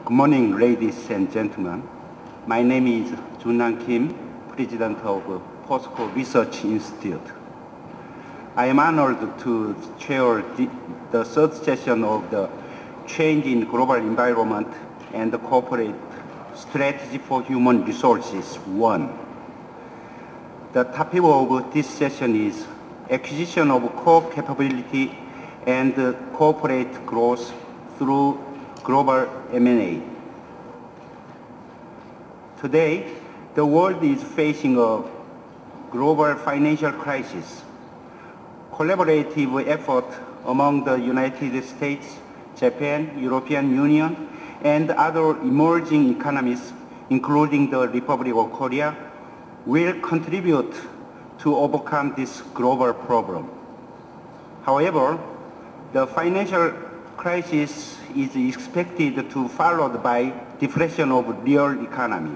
Good morning, ladies and gentlemen. My name is Junhan Kim, President of POSCO Research Institute. I am honored to chair the third session of the Change in Global Environment and the Corporate Strategy for Human Resources 1. The topic of this session is acquisition of core capability and corporate growth through global M&A. Today, the world is facing a global financial crisis. Collaborative effort among the United States, Japan, European Union, and other emerging economies, including the Republic of Korea, will contribute to overcome this global problem. However, the financial crisis is expected to followed by depression of real economy,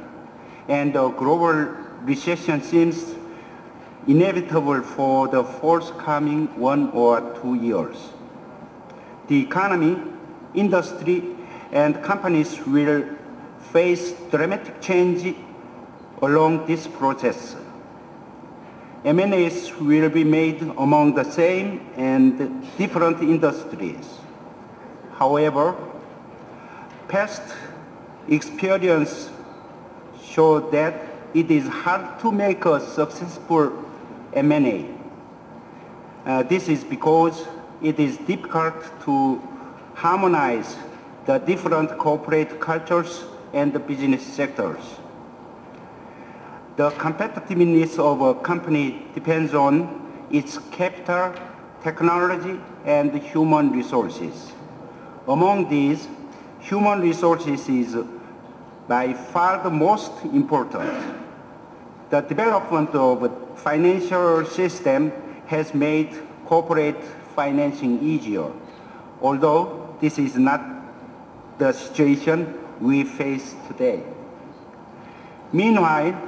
and a global recession seems inevitable for the forthcoming 1 or 2 years. The economy, industry, and companies will face dramatic change along this process. M&As will be made among the same and different industries. However, past experience show that it is hard to make a successful M&A. This is because it is difficult to harmonize the different corporate cultures and the business sectors. The competitiveness of a company depends on its capital, technology, and human resources. Among these, human resources is by far the most important. The development of a financial system has made corporate financing easier, although this is not the situation we face today. Meanwhile,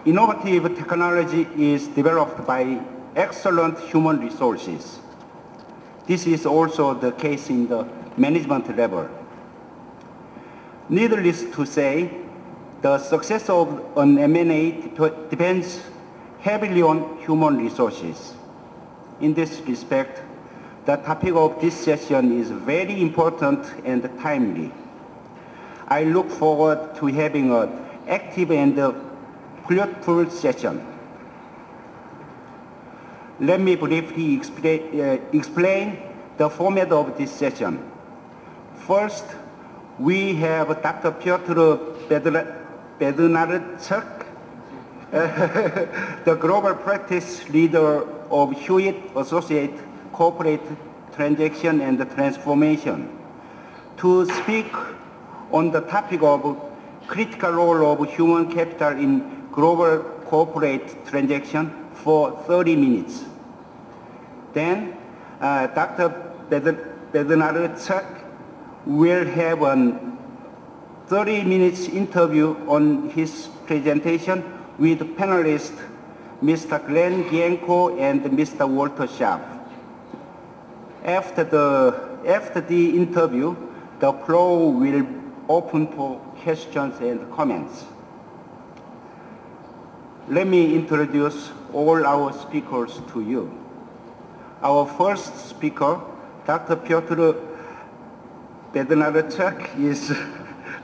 innovative technology is developed by excellent human resources. This is also the case in the management level. Needless to say, the success of an M&A depends heavily on human resources. In this respect, the topic of this session is very important and timely. I look forward to having an active and fruitful session. Let me briefly explain the format of this session. First, we have Dr. Piotr Bednarczyk, the global practice leader of Hewitt Associates Corporate Transaction and Transformation, to speak on the topic of critical role of human capital in global corporate transaction for 30 minutes. Then, Dr. Bednarczyk will have a 30 minutes interview on his presentation with panelists Mr. Glenn Gienko and Mr. Walter Sharp. After the interview, the floor will open for questions and comments. Let me introduce all our speakers to you. Our first speaker, Dr. Piotr Bednarczyk, is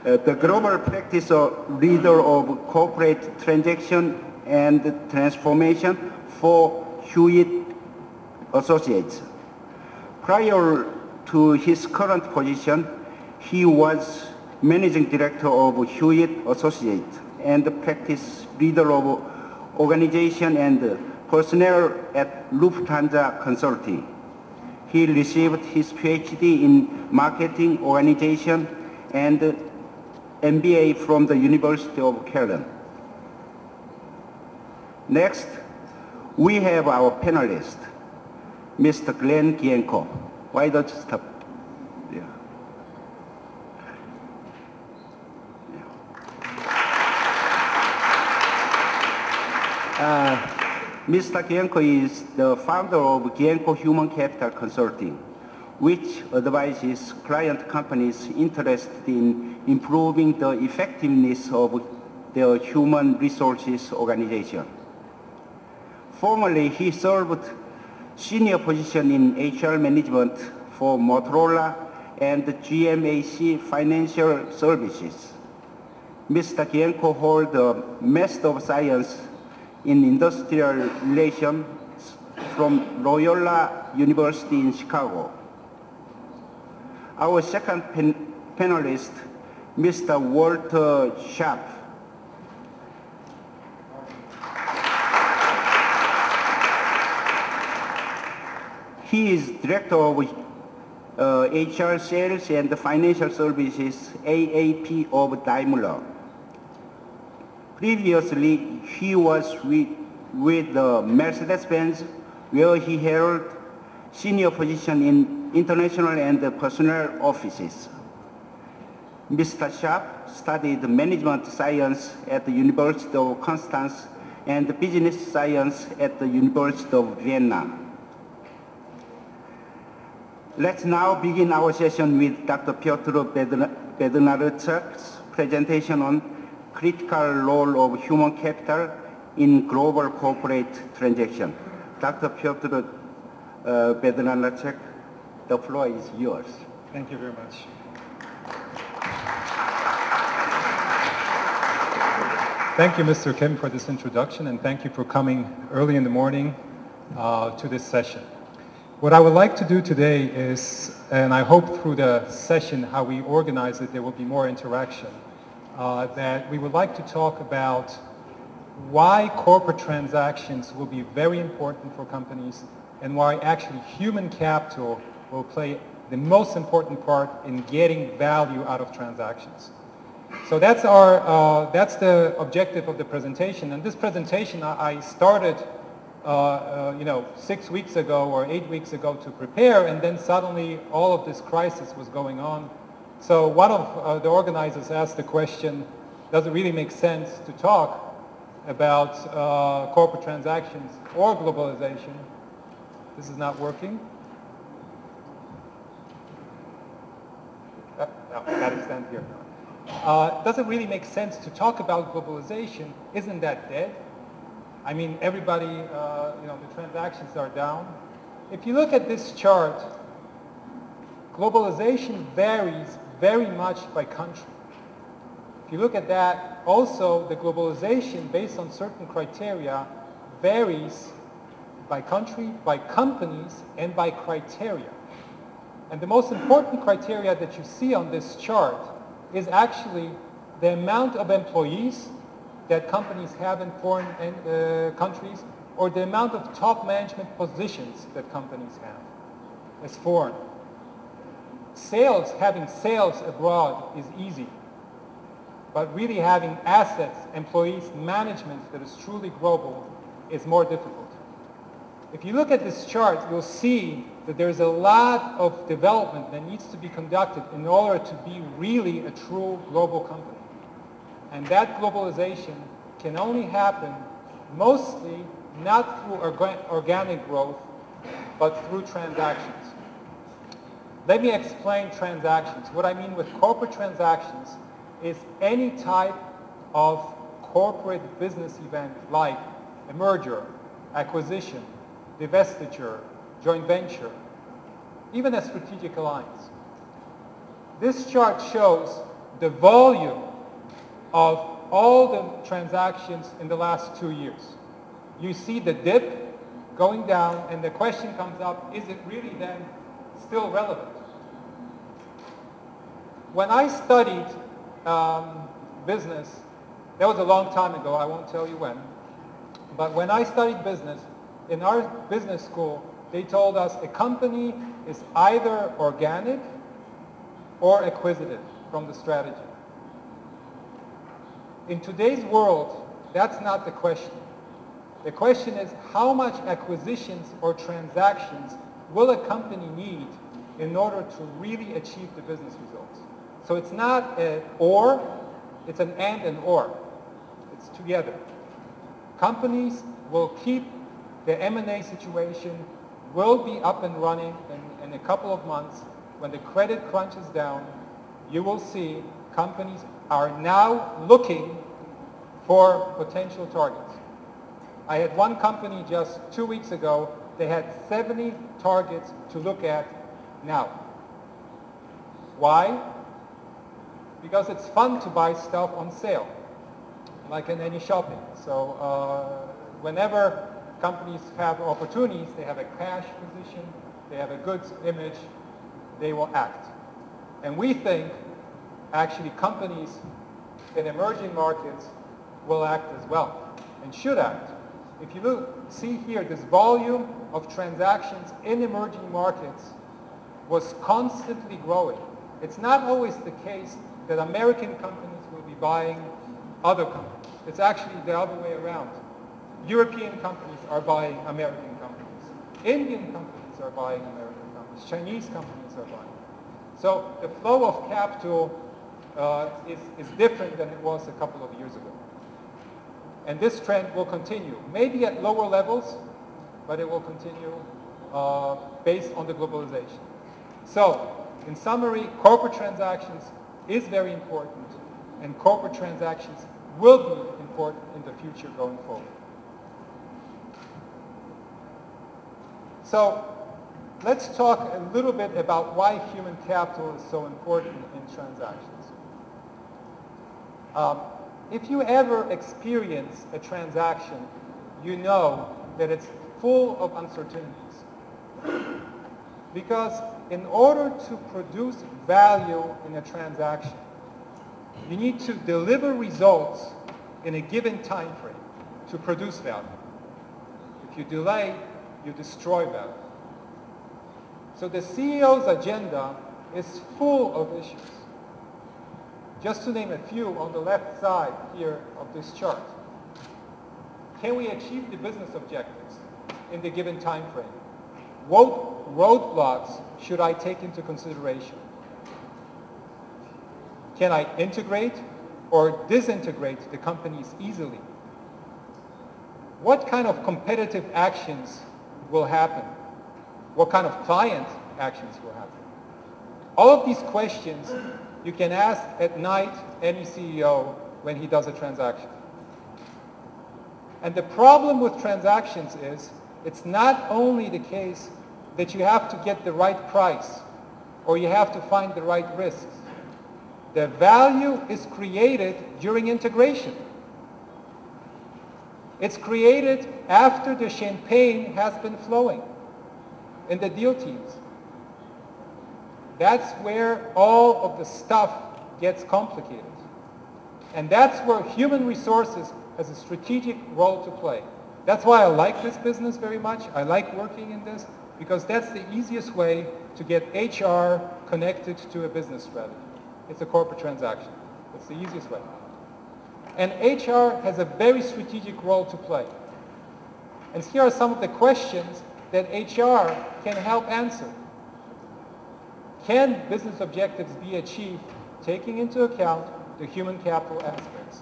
the global practice leader of corporate transaction and transformation for Hewitt Associates. Prior to his current position, he was managing director of Hewitt Associates and practice leader of organization and personnel at Lufthansa Consulting. He received his PhD in marketing organization and MBA from the University of Köln. Next, we have our panelist, Mr. Glenn Gienko. Why don't you stop? Yeah. Mr. Gienko is the founder of Gienko Human Capital Consulting, which advises client companies interested in improving the effectiveness of their human resources organization. Formerly, he served senior position in HR management for Motorola and GMAC Financial Services. Mr. Gienko holds a Master of Science in Industrial Relations from Loyola University in Chicago. Our second panelist, Mr. Walter Sharp. He is Director of HR Sales and Financial Services, AAP of Daimler. Previously, he was with Mercedes-Benz, where he held senior position in international and personnel offices. Mr. Sharp studied management science at the University of Constance and business science at the University of Vienna. Let's now begin our session with Dr. Piotr Bednarczyk's presentation on critical role of human capital in global corporate transaction. Dr. Piotr Bednarczyk, the floor is yours. Thank you very much. Thank you, Mr. Kim, for this introduction, and thank you for coming early in the morning to this session. What I would like to do today is, and I hope through the session, how we organize it, there will be more interaction, that we would like to talk about why corporate transactions will be very important for companies and why actually human capital will play the most important part in getting value out of transactions. So that's the objective of the presentation. And this presentation I started 6 weeks ago or 8 weeks ago to prepare, and then suddenly all of this crisis was going on. So one of the organizers asked the question, does it really make sense to talk about corporate transactions or globalization? This is not working. No, got to stand here. Does it really make sense to talk about globalization? Isn't that dead? I mean, everybody, the transactions are down. If you look at this chart, globalization varies very much by country. If you look at that, also the globalization based on certain criteria varies by country, by companies, and by criteria. And the most important criteria that you see on this chart is actually the amount of employees that companies have in foreign countries, or the amount of top management positions that companies have as foreign. Having sales abroad is easy, but really having assets, employees, management that is truly global is more difficult. If you look at this chart, you'll see that there's a lot of development that needs to be conducted in order to be really a true global company. And that globalization can only happen mostly not through organic growth, but through transactions. Let me explain transactions. What I mean with corporate transactions is any type of corporate business event like a merger, acquisition, divestiture, joint venture, even a strategic alliance. This chart shows the volume of all the transactions in the last 2 years. You see the dip going down, and the question comes up, is it really then still relevant? When I studied business, that was a long time ago, I won't tell you when, but when I studied business, in our business school, they told us a company is either organic or acquisitive from the strategy. In today's world, that's not the question. The question is how much acquisitions or transactions will a company need in order to really achieve the business results. So it's not an or, it's an and or. It's together. Companies will keep the M&A situation, will be up and running and in a couple of months, when the credit crunch is down, you will see companies are now looking for potential targets. I had one company just 2 weeks ago, they had 70 targets to look at now. Why? Because it's fun to buy stuff on sale, like in any shopping. So whenever companies have opportunities, they have a cash position, they have a good image, they will act. And we think actually companies in emerging markets will act as well and should act. If you see here, this volume of transactions in emerging markets was constantly growing. It's not always the case that American companies will be buying other companies. It's actually the other way around. European companies are buying American companies. Indian companies are buying American companies. Chinese companies are buying. So the flow of capital is different than it was a couple of years ago. And this trend will continue, maybe at lower levels, but it will continue based on the globalization. So, in summary, corporate transactions is very important, and corporate transactions will be important in the future going forward. So, let's talk a little bit about why human capital is so important in transactions. If you ever experience a transaction, you know that it's full of uncertainties. Because in order to produce value in a transaction, you need to deliver results in a given time frame to produce value. If you delay, you destroy value. So the CEO's agenda is full of issues. Just to name a few on the left side here of this chart. Can we achieve the business objectives in the given time frame? What roadblocks should I take into consideration? Can I integrate or disintegrate the companies easily? What kind of competitive actions will happen? What kind of client actions will happen? All of these questions you can ask at night any CEO when he does a transaction. And the problem with transactions is it's not only the case that you have to get the right price or you have to find the right risks. The value is created during integration. It's created after the champagne has been flowing in the deal teams. That's where all of the stuff gets complicated. And that's where human resources has a strategic role to play. That's why I like this business very much. I like working in this because that's the easiest way to get HR connected to a business strategy. It's a corporate transaction. It's the easiest way. And HR has a very strategic role to play. And here are some of the questions that HR can help answer. Can business objectives be achieved taking into account the human capital aspects?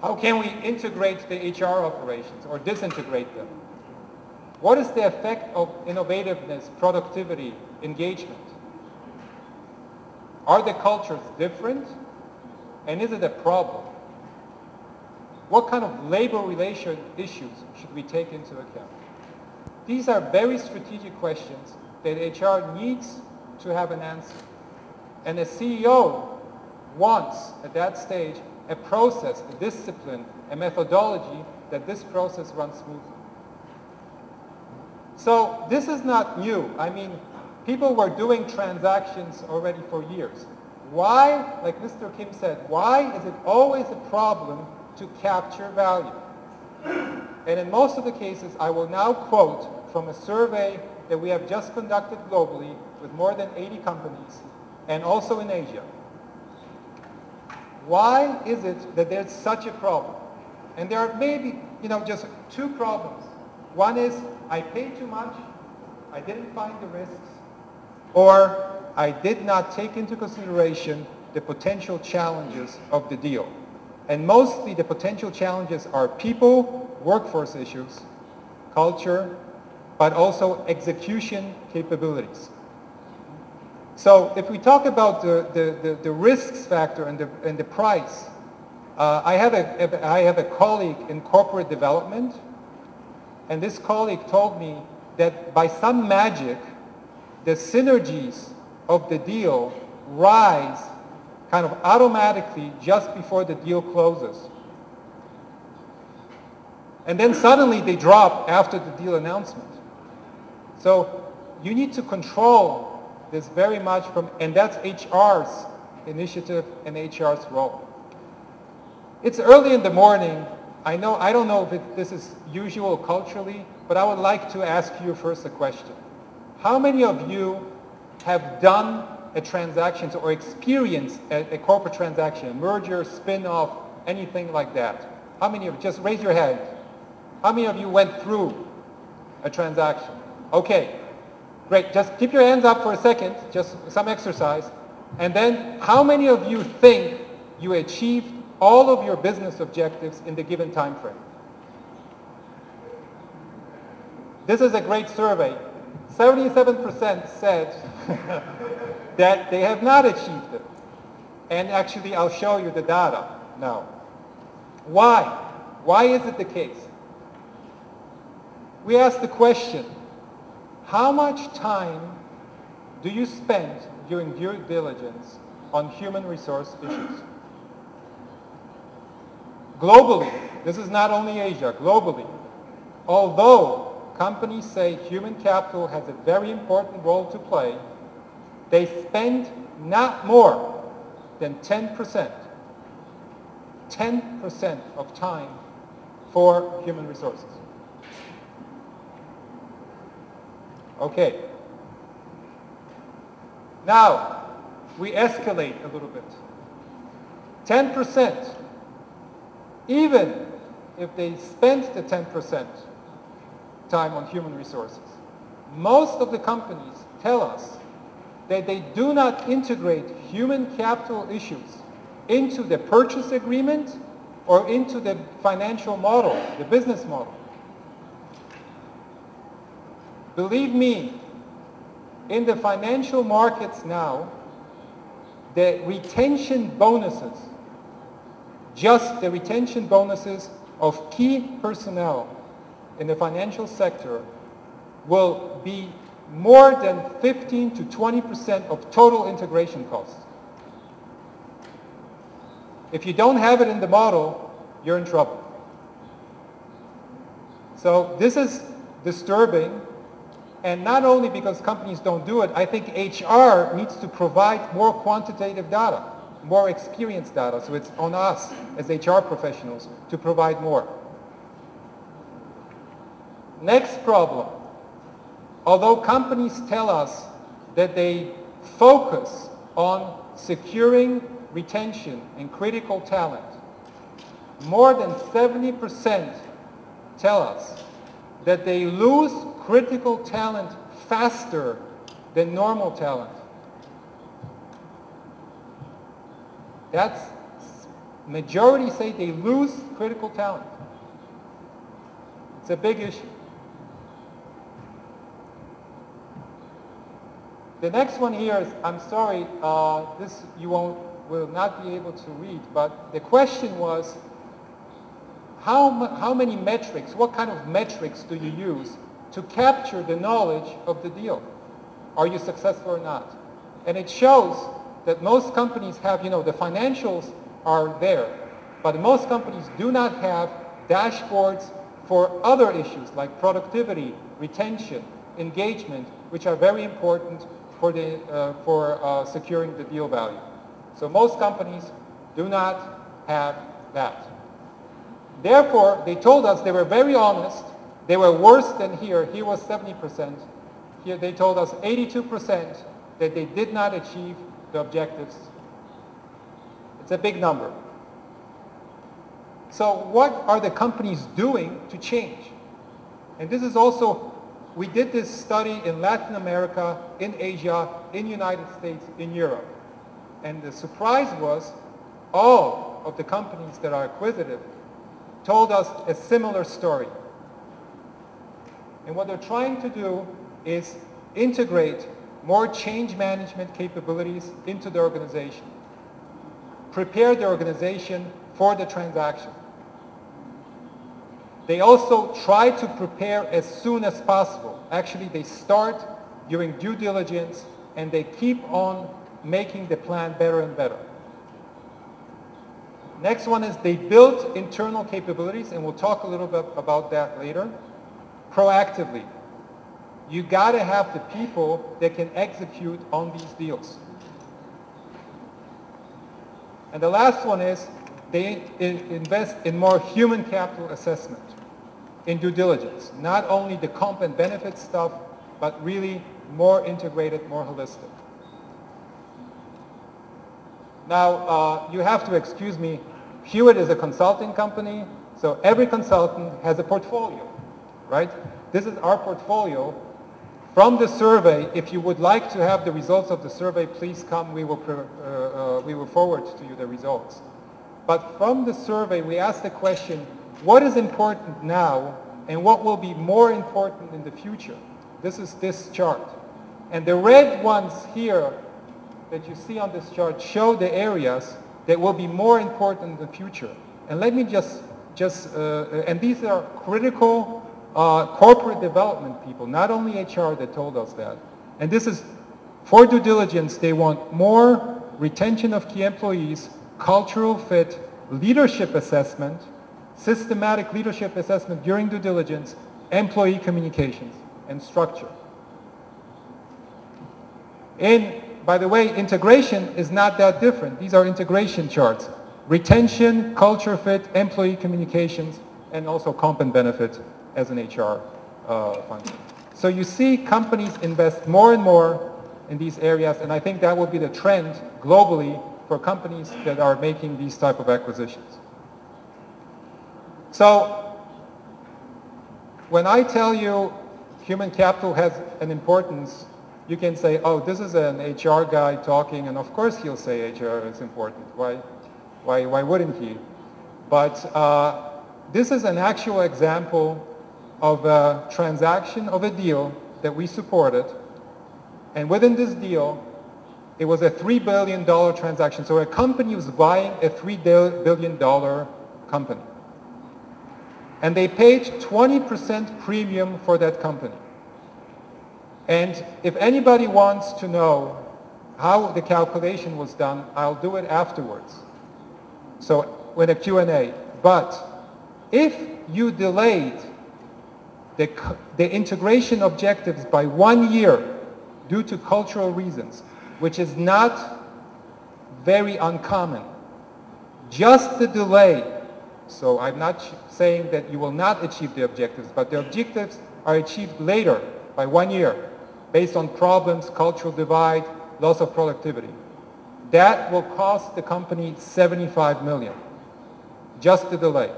How can we integrate the HR operations or disintegrate them? What is the effect of innovativeness, productivity, engagement? Are the cultures different? And is it a problem? What kind of labor relation issues should we take into account? These are very strategic questions that HR needs to have an answer. And a CEO wants, at that stage, a process, a discipline, a methodology that this process runs smoothly. So this is not new. I mean, people were doing transactions already for years. Why, like Mr. Kim said, why is it always a problem to capture value? And in most of the cases, I will now quote from a survey that we have just conducted globally with more than 80 companies and also in Asia. Why is it that there's such a problem? And there are maybe, just two problems. One is I paid too much, I didn't find the risks, or I did not take into consideration the potential challenges of the deal. And mostly the potential challenges are people, workforce issues, culture, but also execution capabilities. So if we talk about the risks factor and the price, I have a colleague in corporate development, and this colleague told me that by some magic, the synergies of the deal rise kind of automatically just before the deal closes. And then suddenly they drop after the deal announcement. So you need to control this very much and that's HR's initiative and HR's role. It's early in the morning. I don't know if this is usual culturally, but I would like to ask you first a question. How many of you have done a transaction or experienced a corporate transaction, a merger, spin-off, anything like that? How many of you? Just raise your hand. How many of you went through a transaction? Okay, great. Just keep your hands up for a second, just some exercise. And then how many of you think you achieved all of your business objectives in the given time frame? This is a great survey. 77% said that they have not achieved it. And actually, I'll show you the data now. Why? Why is it the case? We asked the question, how much time do you spend during due diligence on human resource issues? Globally, this is not only Asia, globally, although companies say human capital has a very important role to play, they spend not more than 10% of time for human resources. Okay. Now, we escalate a little bit. 10%, even if they spent the 10% time on human resources, most of the companies tell us that they do not integrate human capital issues into the purchase agreement or into the financial model, the business model. Believe me, in the financial markets now, the retention bonuses, just the retention bonuses of key personnel in the financial sector will be more than 15 to 20% of total integration costs. If you don't have it in the model, you're in trouble. So this is disturbing, and not only because companies don't do it, I think HR needs to provide more quantitative data, more experience data, so it's on us as HR professionals to provide more. Next problem. Although companies tell us that they focus on securing retention and critical talent, more than 70% tell us that they lose critical talent faster than normal talent. That's, majority say they lose critical talent. It's a big issue. The next one here is, I'm sorry, this you will not be able to read, but the question was, how many metrics, what kind of metrics do you use to capture the knowledge of the deal? Are you successful or not? And it shows that most companies have, the financials are there, but most companies do not have dashboards for other issues like productivity, retention, engagement, which are very important for securing the deal value. So most companies do not have that. Therefore, they told us, they were very honest, they were worse than here. Here was 70%. Here they told us 82% that they did not achieve the objectives. It's a big number. So what are the companies doing to change? And this is also, we did this study in Latin America, in Asia, in United States, in Europe. And the surprise was all of the companies that are acquisitive told us a similar story. And what they're trying to do is integrate more change management capabilities into the organization. Prepare the organization for the transaction. They also try to prepare as soon as possible. Actually, they start during due diligence and they keep on making the plan better and better. Next one is they build internal capabilities, and we'll talk a little bit about that later. Proactively. You got to have the people that can execute on these deals. And the last one is they invest in more human capital assessment in due diligence. Not only the comp and benefit stuff, but really more integrated, more holistic. Now, you have to excuse me. Hewitt is a consulting company, so every consultant has a portfolio, right? This is our portfolio. From the survey, if you would like to have the results of the survey, please come. We will forward to you the results. But from the survey, we asked the question, what is important now and what will be more important in the future? This is this chart. And the red ones here that you see on this chart show the areas that will be more important in the future. And let me and these are critical corporate development people, not only HR that told us that. And this is, for due diligence, they want more retention of key employees, cultural fit, leadership assessment, systematic leadership assessment during due diligence, employee communications, and structure. And by the way, integration is not that different. These are integration charts. Retention, culture fit, employee communications, and also comp and benefit as an HR function. So you see companies invest more and more in these areas, and I think that will be the trend globally for companies that are making these type of acquisitions. So when I tell you human capital has an importance, you can say, oh, this is an HR guy talking, and of course he'll say HR is important. Why wouldn't he? But this is an actual example of a transaction, of a deal that we supported. And within this deal, it was a $3 billion transaction. So a company was buying a $3 billion company. And they paid 20% premium for that company. And if anybody wants to know how the calculation was done, I'll do it afterwards. So with a Q&A. But if you delayed the integration objectives by 1 year due to cultural reasons, which is not very uncommon, just the delay, so I'm not saying that you will not achieve the objectives, but the objectives are achieved later by 1 year based on problems, cultural divide, loss of productivity. That will cost the company $75 million, just the delay.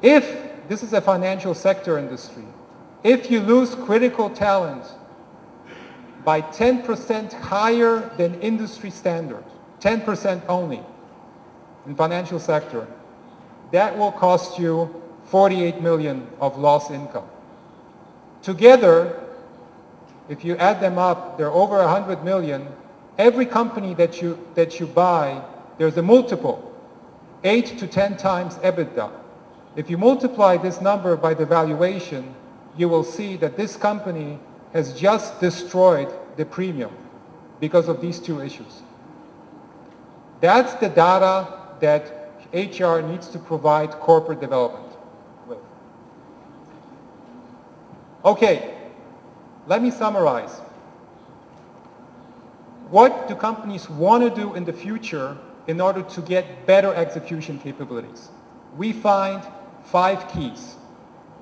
If this is a financial sector industry, if you lose critical talent by 10% higher than industry standard, 10% only in financial sector, that will cost you $48 million of lost income. Together, if you add them up, they're over $100 million. Every company that you buy, there's a multiple, 8 to 10 times EBITDA. If you multiply this number by the valuation, you will see that this company has just destroyed the premium because of these two issues. That's the data that HR needs to provide corporate development with. Okay, let me summarize. What do companies want to do in the future in order to get better execution capabilities? We find 5 keys.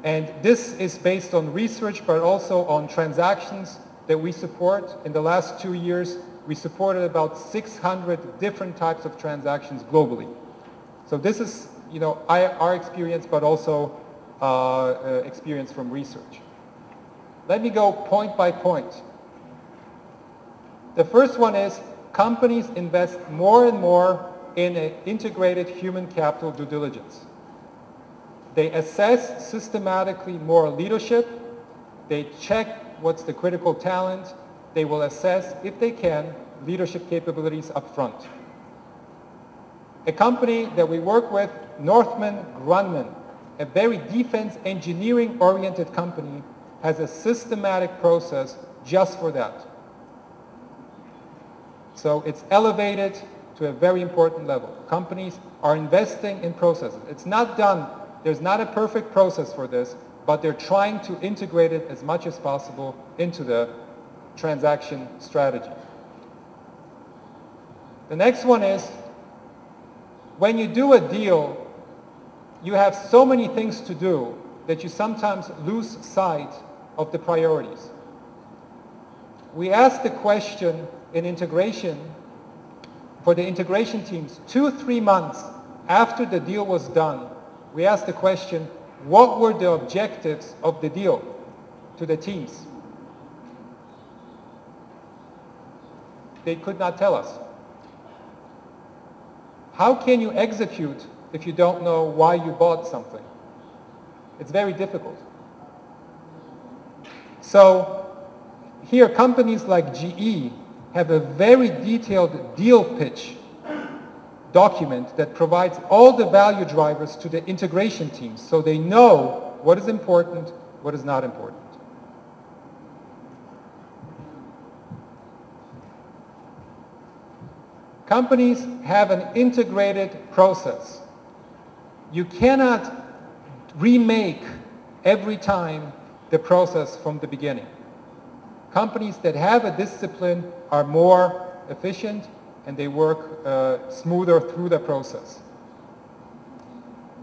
And this is based on research, but also on transactions that we support. In the last 2 years, we supported about 600 different types of transactions globally. So this is, our experience, but also experience from research. Let me go point by point. The first one is companies invest more and more in an integrated human capital due diligence. They assess systematically more leadership, They check what's the critical talent. They will assess, if they can, leadership capabilities up front. A company that we work with, Northrop Grumman, a very defense engineering-oriented company, has a systematic process just for that. So it's elevated to a very important level. Companies are investing in processes. It's not done. There's not a perfect process for this, but they're trying to integrate it as much as possible into the transaction strategy. The next one is, when you do a deal, you have so many things to do that you sometimes lose sight of the priorities. We asked the question in integration, for the integration teams, 2-3 months after the deal was done, we asked the question, what were the objectives of the deal to the teams? They could not tell us. How can you execute if you don't know why you bought something? It's very difficult. So here, companies like GE have a very detailed deal pitch document that provides all the value drivers to the integration teams so they know what is important, what is not important. Companies have an integrated process. You cannot remake every time the process from the beginning. Companies that have a discipline are more efficient and they work smoother through the process.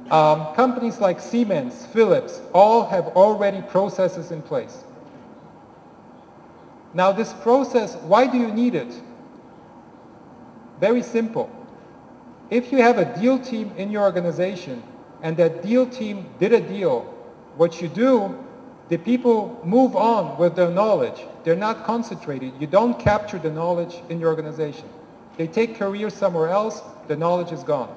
Companies like Siemens, Philips, all have already processes in place. Now this process, why do you need it? Very simple. If you have a deal team in your organization and that deal team did a deal, what you do, the people move on with their knowledge. They're not concentrated. You don't capture the knowledge in your organization. They take career somewhere else, the knowledge is gone.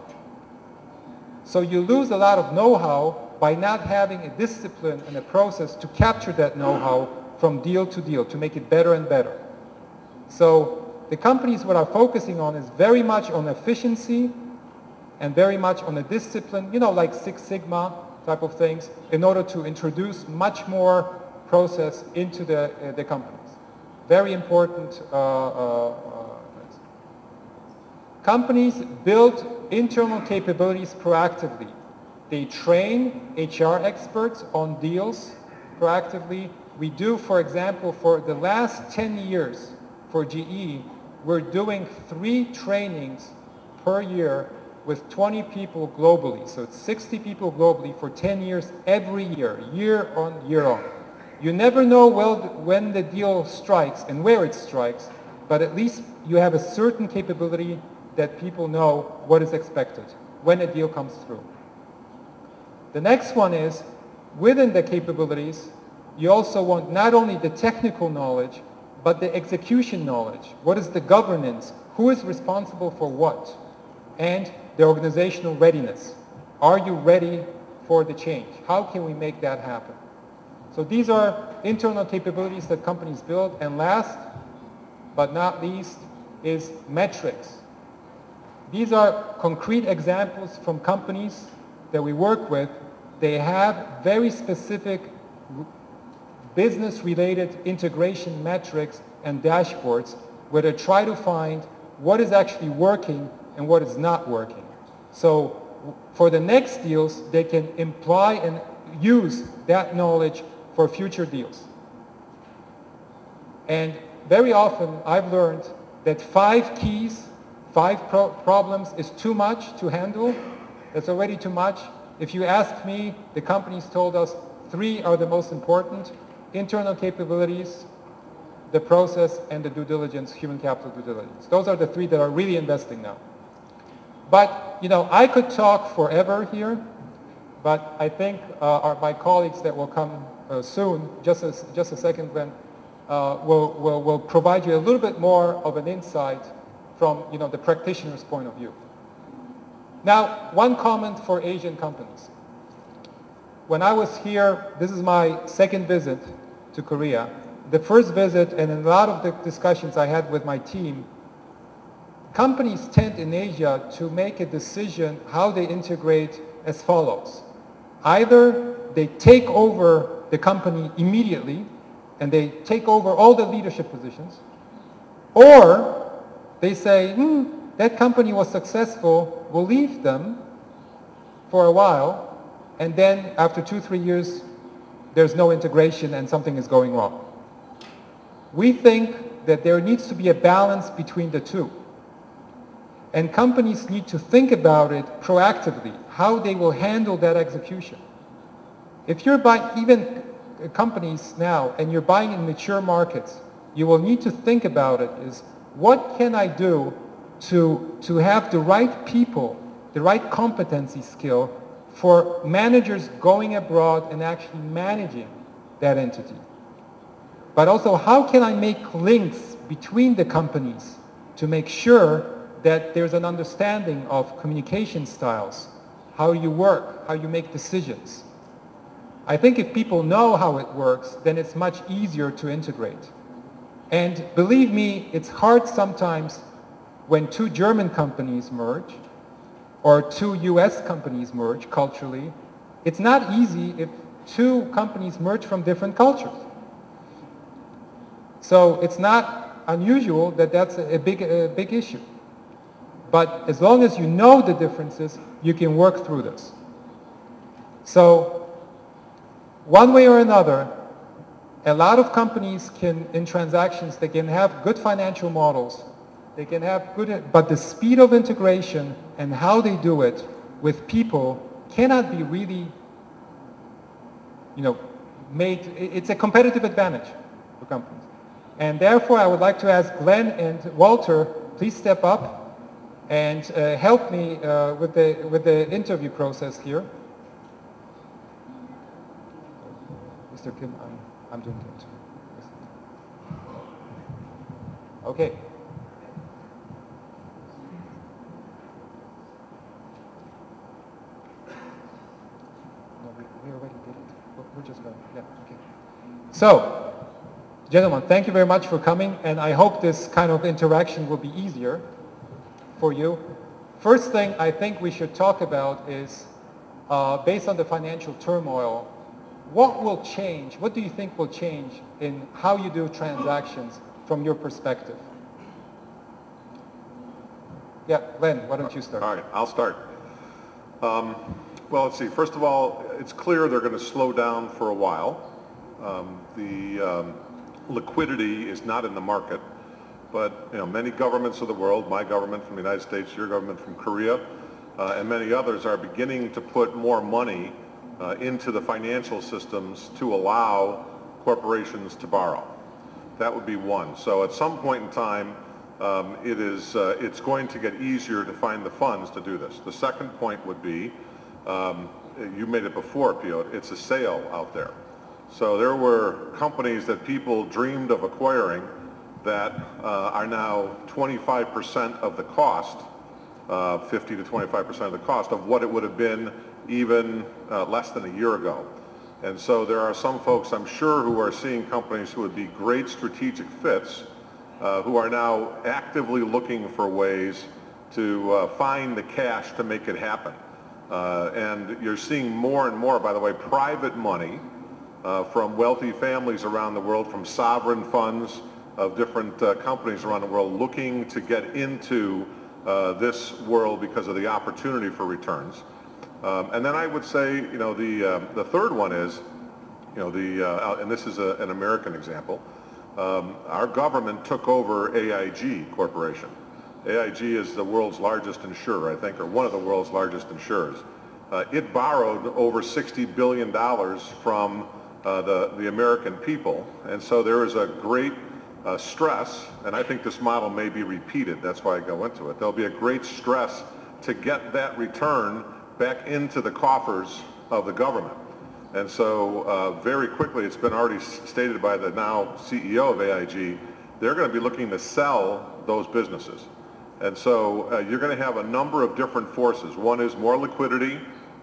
So you lose a lot of know-how by not having a discipline and a process to capture that know-how from deal to deal, to make it better and better. So the companies what are focusing on is very much on efficiency and very much on a discipline, you know, like Six Sigma type of things, in order to introduce much more process into the companies. Very important. Companies build internal capabilities proactively. They train HR experts on deals proactively. We do, for example, for the last 10 years for GE, we're doing 3 trainings per year with 20 people globally. So it's 60 people globally for 10 years every year, year on, year on. You never know when the deal strikes and where it strikes, but at least you have a certain capability that people know what is expected when a deal comes through. The next one is, within the capabilities, you also want not only the technical knowledge, but the execution knowledge. What is the governance? Who is responsible for what? And the organizational readiness. Are you ready for the change? How can we make that happen? So these are internal capabilities that companies build. And last but not least is metrics. These are concrete examples from companies that we work with. They have very specific business-related integration metrics and dashboards where they try to find what is actually working and what is not working. So for the next deals, they can imply and use that knowledge for future deals. And very often I've learned that 5 keys, 5 problems is too much to handle. That's already too much. If you ask me, the companies told us 3 are the most important: internal capabilities, the process, and the due diligence, human capital due diligence. Those are the 3 that are really investing now. But, you know, I could talk forever here, but I think my colleagues that will come soon, just a second, Glenn, will provide you a little bit more of an insight from, you know, the practitioner's point of view. Now, one comment for Asian companies. When I was here, this is my second visit to Korea, the first visit and in a lot of the discussions I had with my team, companies tend in Asia to make a decision how they integrate as follows. Either they take over the company immediately and they take over all the leadership positions, or they say, that company was successful, we'll leave them for a while, and then after 2-3 years, there's no integration and something is going wrong. We think that there needs to be a balance between the two. And companies need to think about it proactively, how they will handle that execution. If you're buying, even companies now, and you're buying in mature markets, you will need to think about it is, what can I do to have the right people, the right competency skill for managers going abroad and actually managing that entity? But also, how can I make links between the companies to make sure that there's an understanding of communication styles, how you work, how you make decisions? I think if people know how it works, then it's much easier to integrate. And believe me, it's hard sometimes when 2 German companies merge or 2 US companies merge culturally. It's not easy if 2 companies merge from different cultures. So it's not unusual that that's a big issue. But as long as you know the differences, you can work through this. So one way or another, a lot of companies can, in transactions, they can have good financial models. They can have good, but the speed of integration and how they do it with people cannot be really, made. It's a competitive advantage for companies. And therefore, I would like to ask Glenn and Walter, please step up and help me with the interview process here. Mr. Kim, I'm doing it. Okay. No, we already did it. We're just going. Yeah. Okay. So. Gentlemen, thank you very much for coming, and I hope this kind of interaction will be easier for you. First thing I think we should talk about is, based on the financial turmoil, what will change? What do you think will change in how you do transactions from your perspective? Yeah, Len, why don't you start? All right, I'll start. Well, let's see. First of all, it's clear they're going to slow down for a while. Liquidity is not in the market, but many governments of the world, my government from the United States, your government from Korea, and many others are beginning to put more money into the financial systems to allow corporations to borrow. That would be one. So at some point in time, it's going to get easier to find the funds to do this. The second point would be, you made it before, Pio, it's a sale out there. So there were companies that people dreamed of acquiring that are now 25% of the cost, 50 to 25% of the cost of what it would have been even less than a year ago. And so there are some folks, I'm sure, who are seeing companies who would be great strategic fits, who are now actively looking for ways to find the cash to make it happen. And you're seeing more and more, by the way, private money from wealthy families around the world, from sovereign funds of different companies around the world looking to get into this world because of the opportunity for returns. And then I would say, the third one is, and this is an American example, our government took over AIG Corporation. AIG is the world's largest insurer, I think, or one of the world's largest insurers. It borrowed over $60 billion from the American people, and so there is a great stress, and I think this model may be repeated, that's why I go into it. There'll be a great stress to get that return back into the coffers of the government. And so very quickly, it's been already stated by the now CEO of AIG, they're going to be looking to sell those businesses. And so you're going to have a number of different forces. One is more liquidity,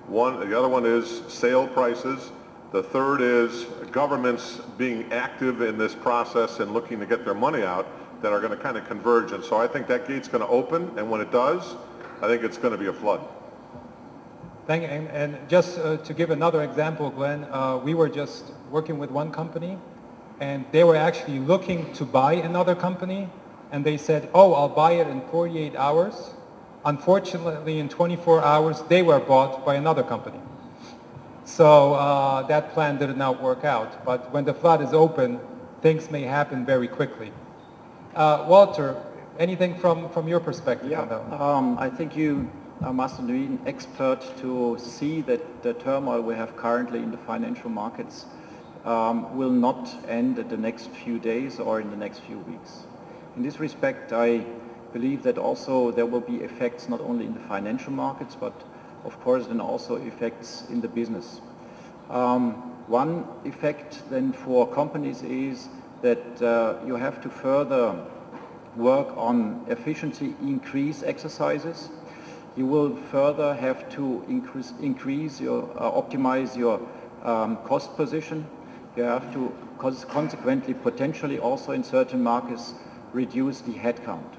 the other one is sale prices, The third is governments being active in this process and looking to get their money out that are going to kind of converge. And so I think that gate's going to open, and when it does, I think it's going to be a flood. Thank you. And just to give another example, Glenn, we were just working with one company, and they were actually looking to buy another company, and they said, oh, I'll buy it in 48 hours. Unfortunately, in 24 hours, they were bought by another company. So that plan did not work out. But when the flood is open, things may happen very quickly. Walter, anything from your perspective on that one? I think you must be an expert to see that the turmoil we have currently in the financial markets will not end in the next few days or in the next few weeks. In this respect, I believe that also there will be effects not only in the financial markets, but of course then also effects in the business. One effect then for companies is that you have to further work on efficiency increase exercises. You will further have to increase your, optimize your cost position. You have to consequently potentially also in certain markets reduce the headcount.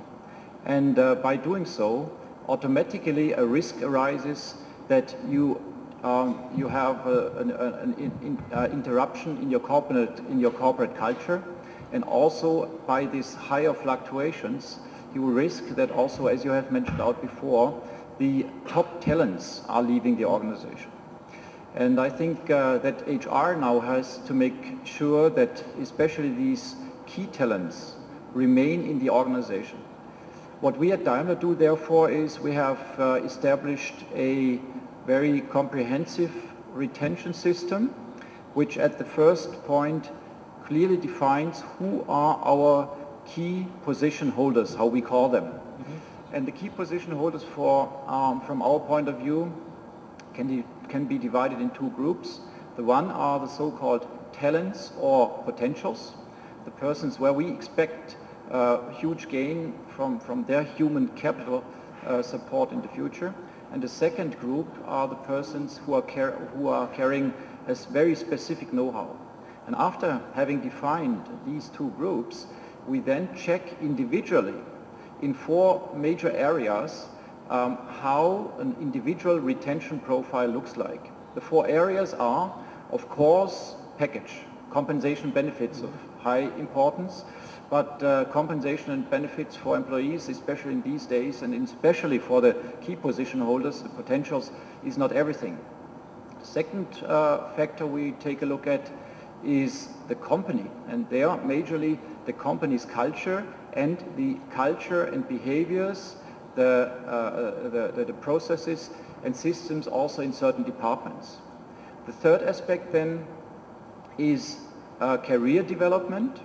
And by doing so, automatically a risk arises that you have an interruption in your corporate culture, and also by these higher fluctuations, you will risk that also, as you have mentioned out before, the top talents are leaving the organization. And I think that HR now has to make sure that especially these key talents remain in the organization. What we at Daimler do, therefore, is we have established a very comprehensive retention system, which at the first point clearly defines who are our key position holders, how we call them. Mm-hmm. And the key position holders for, from our point of view, can be divided in two groups. The one are the so-called talents or potentials, the persons where we expect huge gain from their human capital support in the future. And the second group are the persons who are carrying a very specific know-how. And after having defined these two groups, we then check individually in 4 major areas how an individual retention profile looks like. The 4 areas are, of course, package, compensation benefits of high importance, but compensation and benefits for employees, especially in these days, and especially for the key position holders, the potentials, is not everything. Second factor we take a look at is the company, and there majorly the company's culture and the culture and behaviors, the processes and systems also in certain departments. The third aspect then is career development,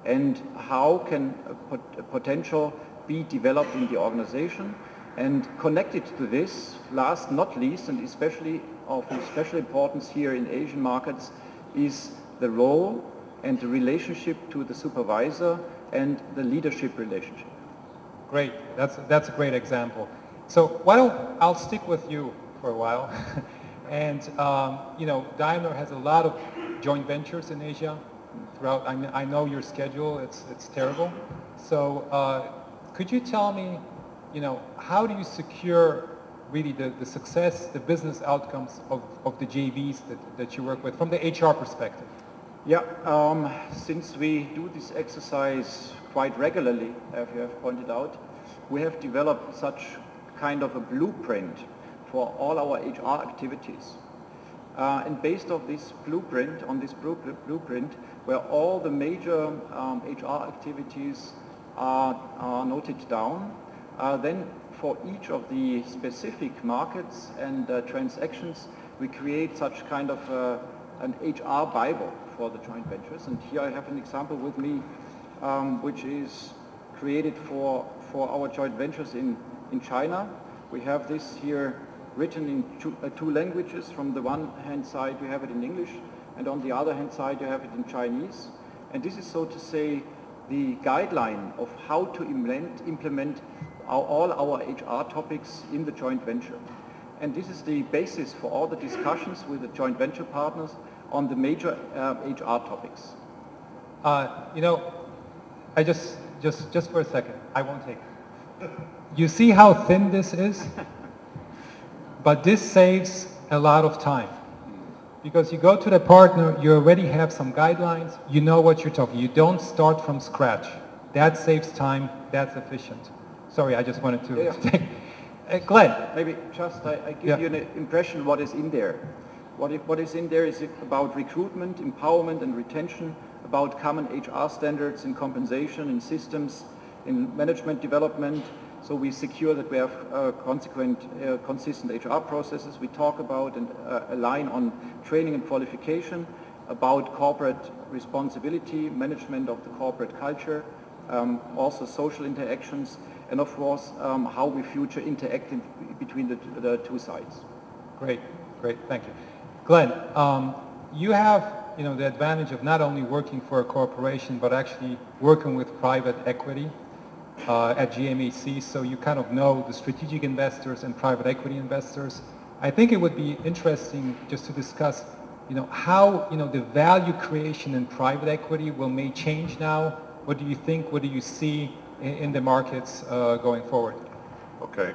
and how can a potential be developed in the organization. And connected to this, last not least, and especially of special importance here in Asian markets, is the role and the relationship to the supervisor and the leadership relationship. Great, that's a great example. So why don't I'll stick with you for a while. And you know, Daimler has a lot of joint ventures in Asia. Throughout, I know your schedule, it's terrible. So could you tell me, you know, how do you secure really the success, the business outcomes of the JVs that you work with from the HR perspective? Yeah, since we do this exercise quite regularly, as you have pointed out, we have developed such kind of a blueprint for all our HR activities. And based on this blueprint, where all the major HR activities are noted down, then for each of the specific markets and transactions, we create such kind of an HR Bible for the joint ventures. And here I have an example with me, which is created for our joint ventures in China. We have this here written in two languages. From the one hand side you have it in English, and on the other hand side you have it in Chinese. And this is, so to say, the guideline of how to implement all our HR topics in the joint venture. And this is the basis for all the discussions with the joint venture partners, on the major HR topics. You know, I just for a second, I won't take it. You see how thin this is? But this saves a lot of time. Because you go to the partner, you already have some guidelines, you know what you're talking. You don't start from scratch. That saves time, that's efficient. Sorry, I just wanted to take... Glenn. Maybe just I give you an impression what is in there. What is in there is about recruitment, empowerment and retention, about common HR standards in compensation, in systems, in management development. So we secure that we have consistent HR processes. We talk about and align on training and qualification, about corporate responsibility, management of the corporate culture, also social interactions, and of course how we future interact between the two sides. Great, thank you. Glenn, you have the advantage of not only working for a corporation, but actually working with private equity at GMAC, so you kind of know the strategic investors and private equity investors. I think it would be interesting just to discuss how the value creation in private equity may change now. What do you think? What do you see in the markets going forward? Okay,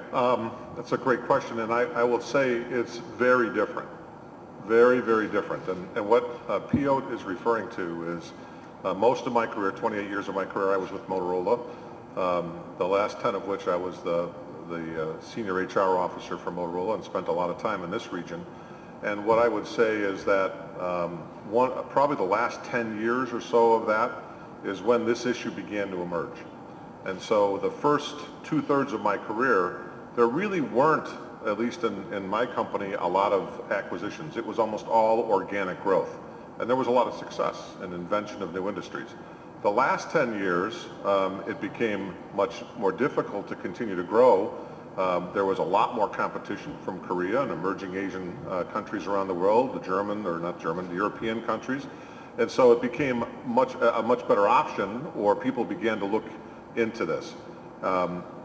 that's a great question, and I will say it's very different. Very, very different. And what Piotr is referring to is most of my career, 28 years of my career, I was with Motorola. The last 10 of which I was the senior HR officer for Motorola and spent a lot of time in this region. And what I would say is that probably the last 10 years or so of that is when this issue began to emerge. And so the first 2/3 of my career, there really weren't, at least in my company, a lot of acquisitions. It was almost all organic growth. And there was a lot of success in invention of new industries. The last 10 years, it became much more difficult to continue to grow. There was a lot more competition from Korea and emerging Asian countries around the world, the European countries. And so it became a much better option, or people began to look into this.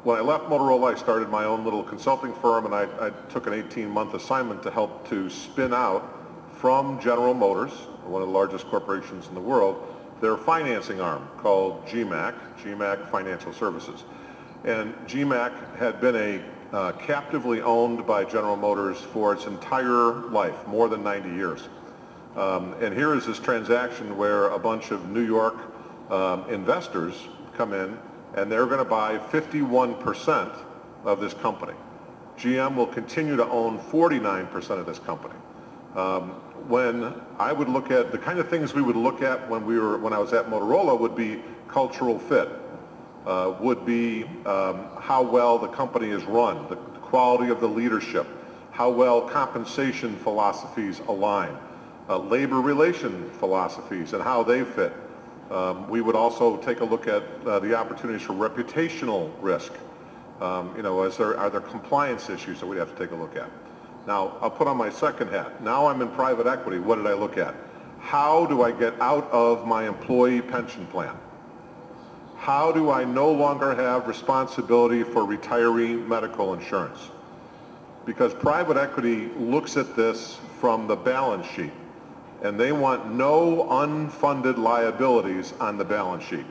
When I left Motorola, I started my own little consulting firm, and I took an 18-month assignment to help to spin out from General Motors, one of the largest corporations in the world, their financing arm called GMAC Financial Services. And GMAC had been captively owned by General Motors for its entire life, more than 90 years. And here is this transaction where a bunch of New York investors come in, and they're going to buy 51% of this company. GM will continue to own 49% of this company. When I would look at the kind of things we would look at when I was at Motorola would be cultural fit, would be how well the company is run, the quality of the leadership, how well compensation philosophies align, labor relation philosophies and how they fit. We would also take a look at the opportunities for reputational risk. Are there compliance issues that we'd have to take a look at? Now, I'll put on my second hat. Now I'm in private equity. What did I look at? How do I get out of my employee pension plan? How do I no longer have responsibility for retiree medical insurance? Because private equity looks at this from the balance sheet, and they want no unfunded liabilities on the balance sheet.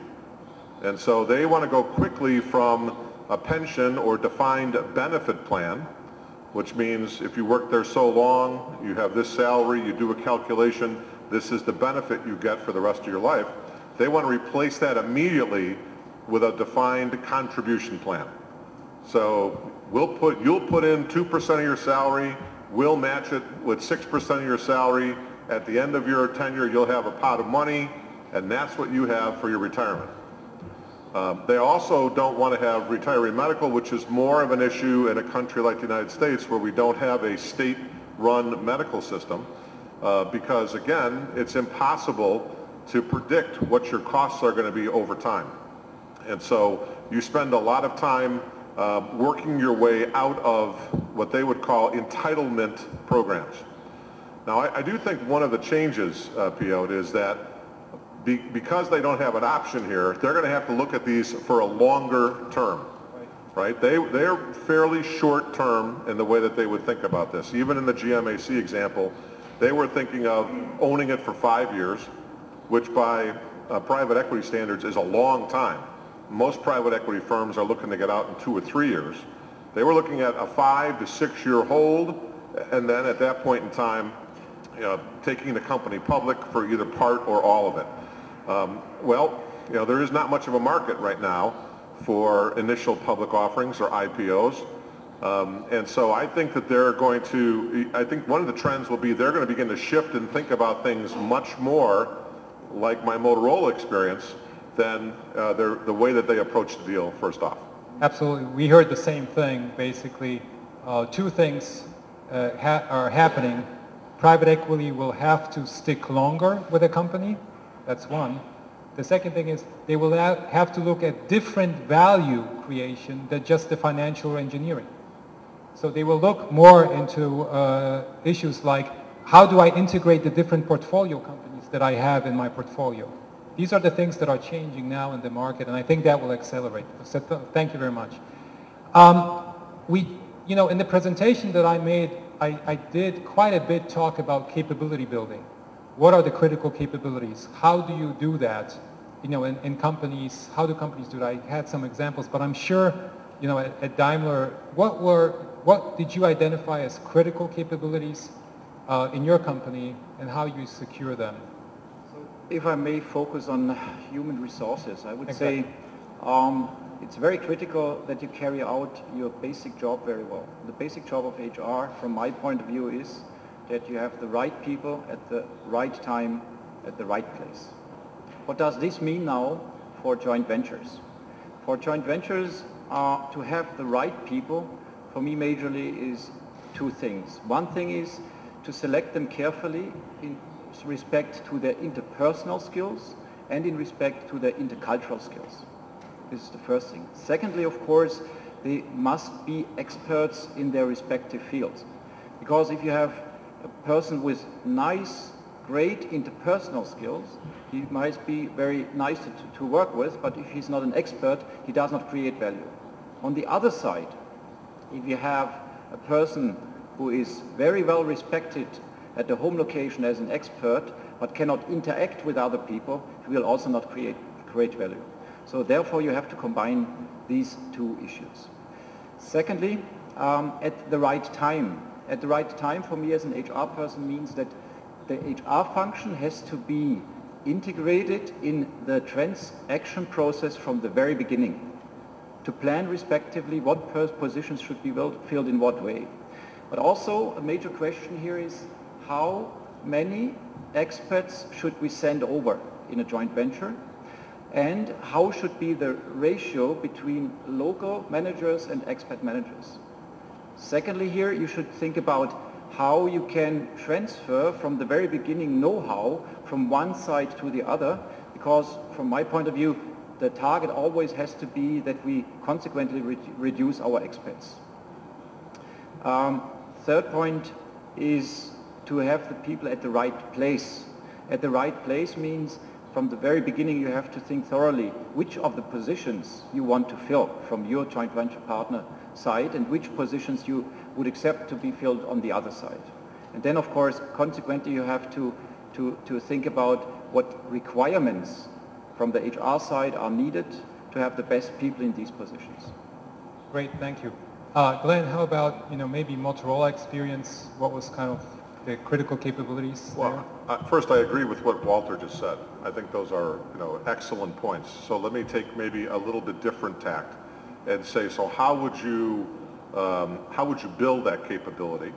And so they want to go quickly from a pension or defined benefit plan, which means if you work there so long, you have this salary, you do a calculation, this is the benefit you get for the rest of your life. They want to replace that immediately with a defined contribution plan. So you'll put in 2% of your salary, we'll match it with 6% of your salary. At the end of your tenure, you'll have a pot of money, and that's what you have for your retirement. They also don't want to have retiree medical, which is more of an issue in a country like the United States where we don't have a state-run medical system because, again, it's impossible to predict what your costs are going to be over time. And so you spend a lot of time working your way out of what they would call entitlement programs. Now, I do think one of the changes, Piotr, is that because they don't have an option here, they're going to have to look at these for a longer term, right? They're fairly short term in the way that they would think about this. Even in the GMAC example, They were thinking of owning it for 5 years, which by private equity standards is a long time. Most private equity firms are looking to get out in 2 or 3 years. They were looking at a 5 to 6 year hold, and then at that point in time, taking the company public for either part or all of it. Well, there is not much of a market right now for initial public offerings or IPOs. And so I think that I think one of the trends will be they're going to begin to shift and think about things much more like my Motorola experience than the way that they approach the deal first off. Absolutely. We heard the same thing, basically. Two things are happening. Private equity will have to stick longer with a company. That's one. The second thing is they will have to look at different value creation than just the financial engineering. So they will look more into issues like, how do I integrate the different portfolio companies that I have in my portfolio? These are the things that are changing now in the market, and I think that will accelerate. So thank you very much. In the presentation that I made, I did quite a bit talk about capability building. What are the critical capabilities? How do you do that? In companies, how do companies do that? I had some examples, but I'm sure, at Daimler, what did you identify as critical capabilities in your company, and how you secure them? So if I may focus on human resources, I would say it's very critical that you carry out your basic job very well. The basic job of HR, from my point of view, is that you have the right people at the right time, at the right place. What does this mean now for joint ventures? For joint ventures, to have the right people, for me majorly is two things. One thing is to select them carefully in respect to their interpersonal skills and in respect to their intercultural skills. This is the first thing. Secondly, of course, they must be experts in their respective fields. Because if you have a person with great interpersonal skills, he might be very nice to work with, but if he's not an expert, he does not create value. On the other side, if you have a person who is very well respected at the home location as an expert, but cannot interact with other people, he will also not create value. So therefore you have to combine these two issues. Secondly, at the right time. At the right time for me as an HR person means that the HR function has to be integrated in the transaction process from the very beginning, to plan respectively what positions should be filled in what way. But also a major question here is, how many experts should we send over in a joint venture, and how should be the ratio between local managers and expat managers? Secondly, here you should think about how you can transfer from the very beginning know-how from one side to the other, because from my point of view, the target always has to be that we consequently reduce our expats. Third point is to have the people at the right place. At the right place means from the very beginning you have to think thoroughly which of the positions you want to fill from your joint venture partner side and which positions you would accept to be filled on the other side. And then of course consequently you have to think about what requirements from the HR side are needed to have the best people in these positions. Great, thank you. Glenn, how about maybe Motorola experience? What was kind of the critical capabilities there? First, I agree with what Walter just said. I think those are excellent points. So let me take maybe a little bit different tact and say, so how would you build that capability?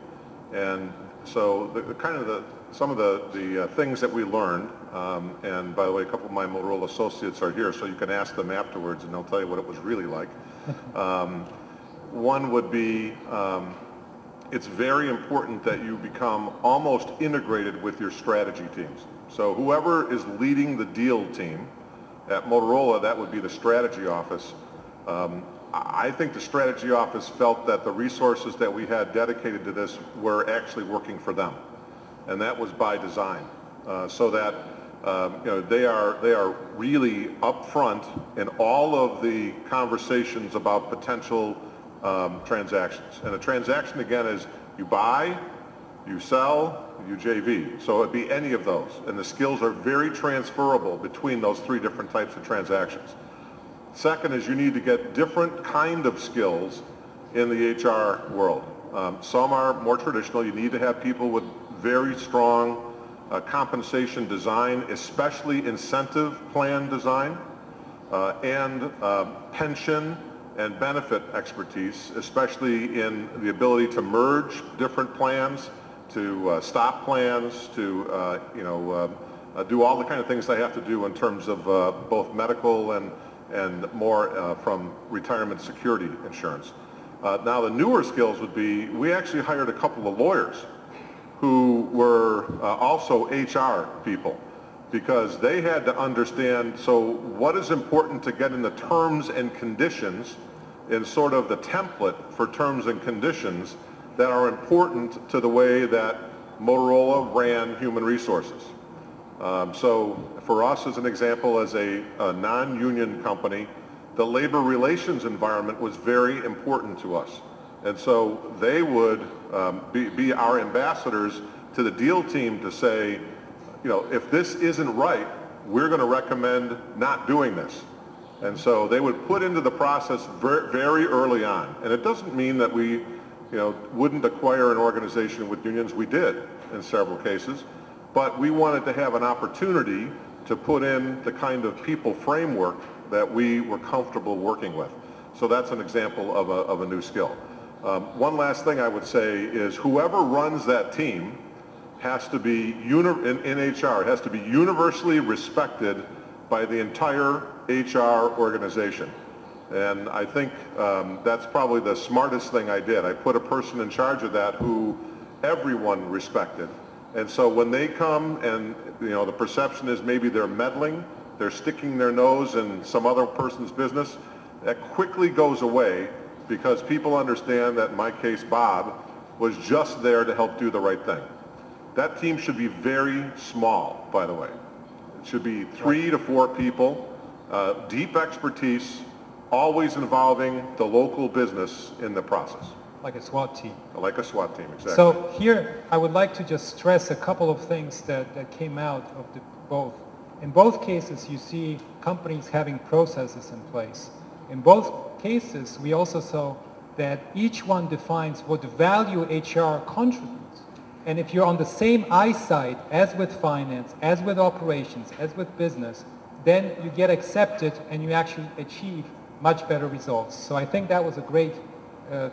And so some of the things that we learned, and by the way, a couple of my Motorola associates are here, so you can ask them afterwards and they'll tell you what it was really like. One would be, it's very important that you become almost integrated with your strategy teams. So whoever is leading the deal team, at Motorola that would be the strategy office. I think the strategy office felt that the resources that we had dedicated to this were actually working for them. And that was by design, so that they are really upfront in all of the conversations about potential transactions. And a transaction again is you buy, you sell, you JV. So it'd be any of those. And the skills are very transferable between those three different types of transactions. Second is you need to get different kind of skills in the HR world. Some are more traditional. You need to have people with very strong compensation design, especially incentive plan design, and pension and benefit expertise, especially in the ability to merge different plans, to stop plans, to do all the kind of things they have to do in terms of both medical and more from retirement security insurance. Now the newer skills would be, we actually hired a couple of lawyers who were also HR people, because they had to understand, so what is important to get in the terms and conditions in sort of the template for terms and conditions that are important to the way that Motorola ran human resources. So for us, as an example, as a non-union company, the labor relations environment was very important to us. And so they would be our ambassadors to the deal team to say, if this isn't right, we're going to recommend not doing this. And so they would put into the process very early on. And it doesn't mean that we wouldn't acquire an organization with unions. We did in several cases. But we wanted to have an opportunity to put in the kind of people framework that we were comfortable working with. So that's an example of a new skill. One last thing I would say is whoever runs that team has to be, in HR, has to be universally respected by the entire HR organization. And I think that's probably the smartest thing I did. I put a person in charge of that who everyone respected. And so when they come and the perception is maybe they're meddling, they're sticking their nose in some other person's business, that quickly goes away, because people understand that, in my case, Bob was just there to help do the right thing. That team should be very small, by the way. It should be 3 to 4 people, deep expertise, always involving the local business in the process. Like a SWAT team. Like a SWAT team, exactly. So here, I would like to just stress a couple of things that came out of both. In both cases, you see companies having processes in place. In both cases, we also saw that each one defines what value HR contributes. And if you're on the same eyesight as with finance, as with operations, as with business, then you get accepted and you actually achieve much better results. So I think that was a great,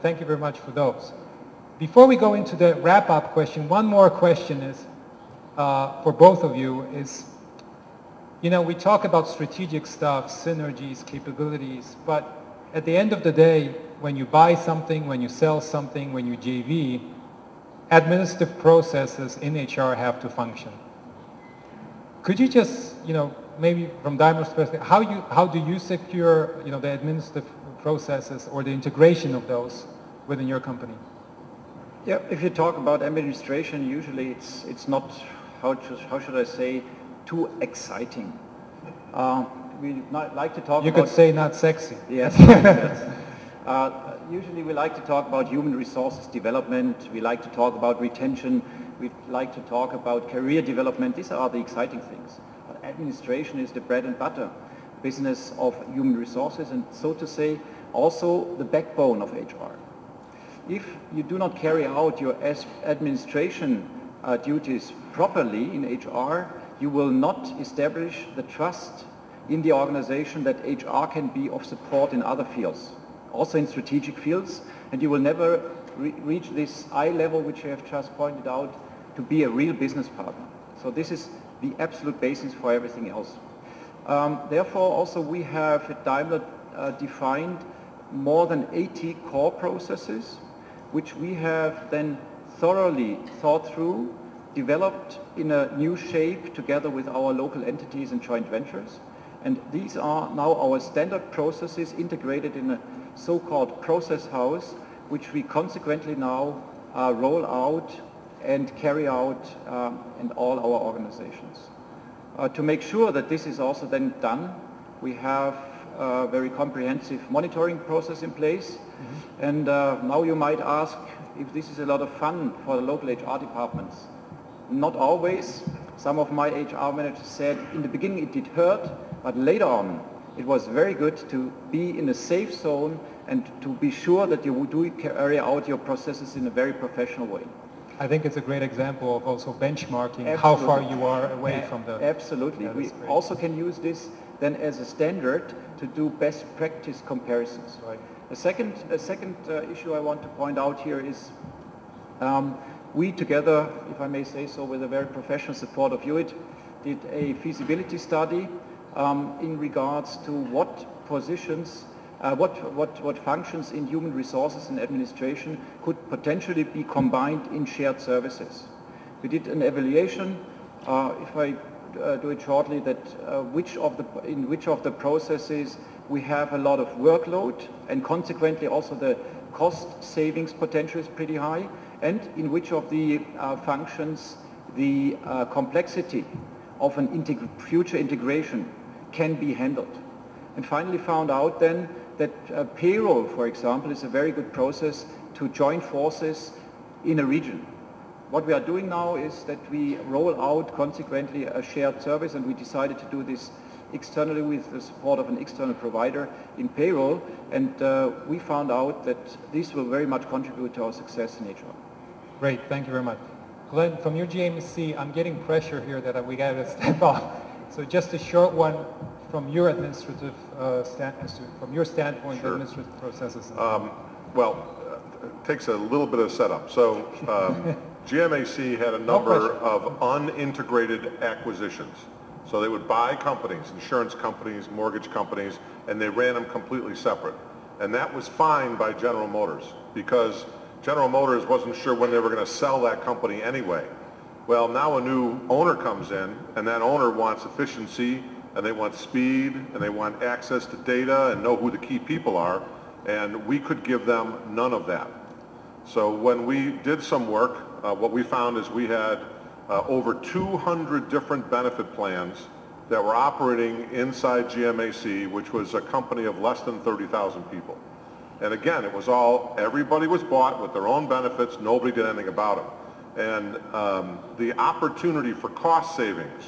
thank you very much for those. Before we go into the wrap-up question, one more question is, for both of you, is, we talk about strategic stuff, synergies, capabilities, but at the end of the day, when you buy something, when you sell something, when you JV, administrative processes in HR have to function. Could you just, maybe from Daimler's perspective, how do you secure, the administrative processes or the integration of those within your company? Yeah, if you talk about administration, usually it's not, how should I say, too exciting. We like to talk about... You could say not sexy. Yes. Usually we like to talk about human resources development, we like to talk about retention, we like to talk about career development. These are the exciting things. But administration is the bread and butter business of human resources, and so to say, also the backbone of HR. If you do not carry out your administration duties properly in HR, you will not establish the trust in the organization that HR can be of support in other fields, also in strategic fields, and you will never reach this eye level, which you have just pointed out, to be a real business partner. So this is the absolute basis for everything else. Therefore, also we have at Daimler defined more than 80 core processes, which we have then thoroughly thought through, developed in a new shape together with our local entities and joint ventures. And these are now our standard processes integrated in a so-called process house, which we consequently now roll out and carry out in all our organizations. To make sure that this is also then done, we have a very comprehensive monitoring process in place. And now you might ask if this is a lot of fun for the local HR departments. Not always. Some of my HR managers said in the beginning it did hurt, but later on it was very good to be in a safe zone and to be sure that you do carry out your processes in a very professional way. I think it's a great example of also benchmarking Absolutely. how far you are away from the... Absolutely. Yeah, we also can use this then as a standard to do best practice comparisons. Right. A second issue I want to point out here is we together, if I may say so, with a very professional support of UIT, did a feasibility study in regards to what positions, what functions in human resources and administration could potentially be combined in shared services. We did an evaluation, if I do it shortly, that in which of the processes we have a lot of workload and consequently also the cost savings potential is pretty high, and in which of the functions the complexity of an future integration can be handled. And finally found out then that payroll, for example, is a very good process to join forces in a region. What we are doing now is that we roll out consequently a shared service, and we decided to do this externally with the support of an external provider in payroll, and we found out that this will very much contribute to our success in HR. Great, thank you very much. Glenn, from your GMC, I'm getting pressure here that we got to step off. So just a short one from your administrative from your standpoint, Sure. administrative processes. It takes a little bit of setup. So GMAC had a number of unintegrated acquisitions. So they would buy companies, insurance companies, mortgage companies, and they ran them completely separate. And that was fine by General Motors because General Motors wasn't sure when they were going to sell that company anyway. Well, now a new owner comes in, and that owner wants efficiency, and they want speed, and they want access to data and know who the key people are, and we could give them none of that. So when we did some work, what we found is we had over 200 different benefit plans that were operating inside GMAC, which was a company of less than 30,000 people. And again, it was everybody was bought with their own benefits, nobody did anything about them. And the opportunity for cost savings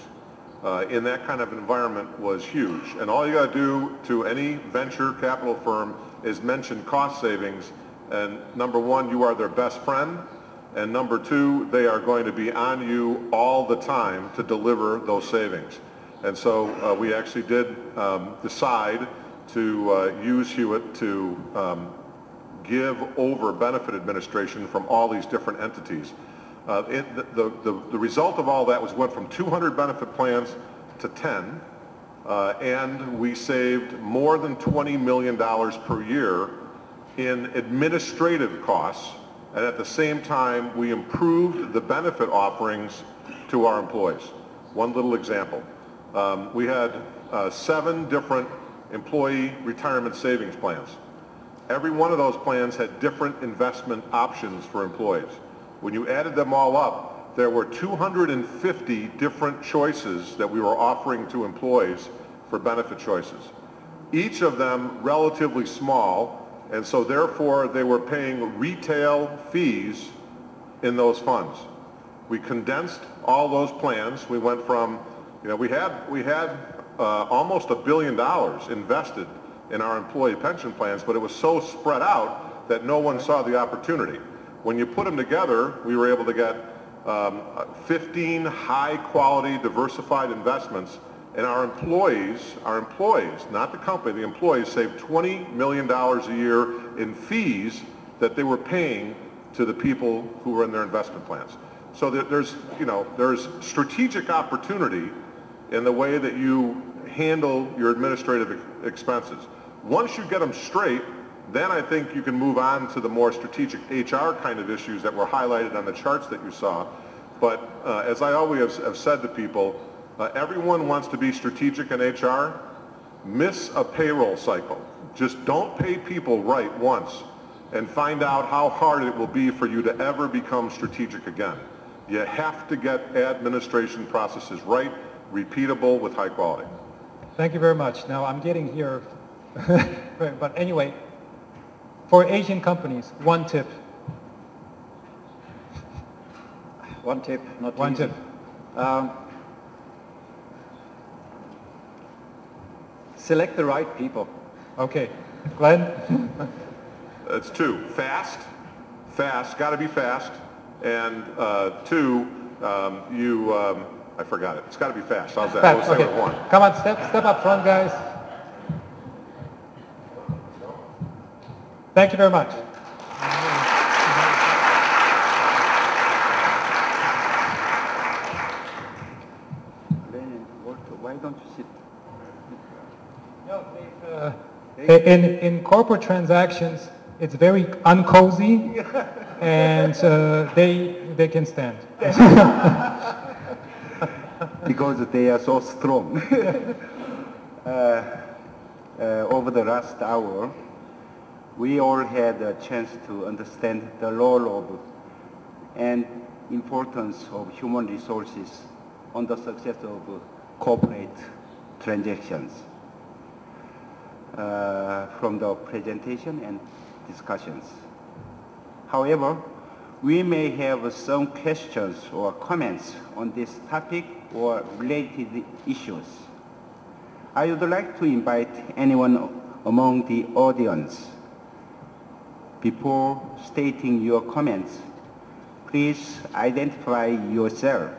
in that kind of environment was huge. And all you got to do to any venture capital firm is mention cost savings. And number one, you are their best friend. And number two, they are going to be on you all the time to deliver those savings. And so we actually did decide to use Hewitt to give over benefit administration from all these different entities. The result of all that was went from 200 benefit plans to 10, and we saved more than $20 million per year in administrative costs, and at the same time we improved the benefit offerings to our employees. One little example. We had 7 different employee retirement savings plans. Every one of those plans had different investment options for employees. When you added them all up, there were 250 different choices that we were offering to employees for benefit choices. Each of them relatively small, and so therefore they were paying retail fees in those funds. We condensed all those plans. We went from, we had almost $1 billion invested in our employee pension plans, but it was so spread out that no one saw the opportunity. When you put them together, we were able to get 15 high-quality, diversified investments, and our employees, not the company, the employees saved $20 million a year in fees that they were paying to the people who were in their investment plans. So there's strategic opportunity in the way that you handle your administrative expenses. Once you get them straight, then I think you can move on to the more strategic HR kind of issues that were highlighted on the charts that you saw. But as I always have said to people, everyone wants to be strategic in HR. Miss a payroll cycle. Just don't pay people right once and find out how hard it will be for you to ever become strategic again. You have to get administration processes right, repeatable with high quality. Thank you very much. Now I'm getting here Right, but anyway, for Asian companies, one tip. One tip, not One easy. tip. Select the right people. Okay. Glenn? That's two. Fast, got to be fast. And two, I forgot it. It's got to be fast. How's that? I will say Okay. with one. Come on, step up front, guys. Thank you very much. Why don't you sit? In corporate transactions, it's very uncozy, and they can stand. Because they are so strong. Over the last hour, we all had a chance to understand the role of and importance of human resources on the success of corporate transactions. From the presentation and discussions. However, we may have some questions or comments on this topic or related issues. I would like to invite anyone among the audience. Before stating your comments, please identify yourself.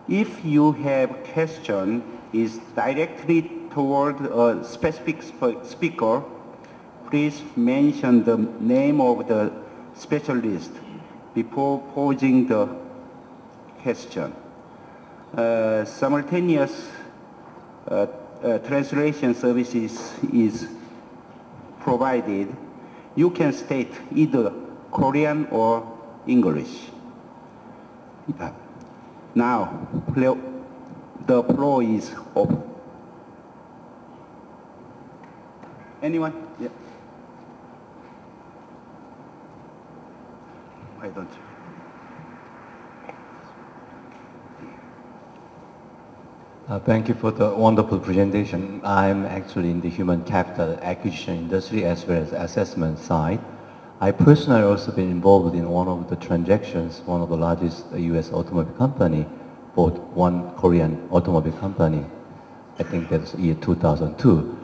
If you have a question is directly toward a specific speaker, please mention the name of the specialist before posing the question. Simultaneous translation services is provided. You can state either Korean or English. Now, the floor is open. Anyone? Yeah. Why don't you? Thank you for the wonderful presentation. I'm actually in the human capital acquisition industry as well as assessment side. I personally also been involved in one of the transactions, one of the largest US automobile company bought one Korean automobile company. I think that's year 2002.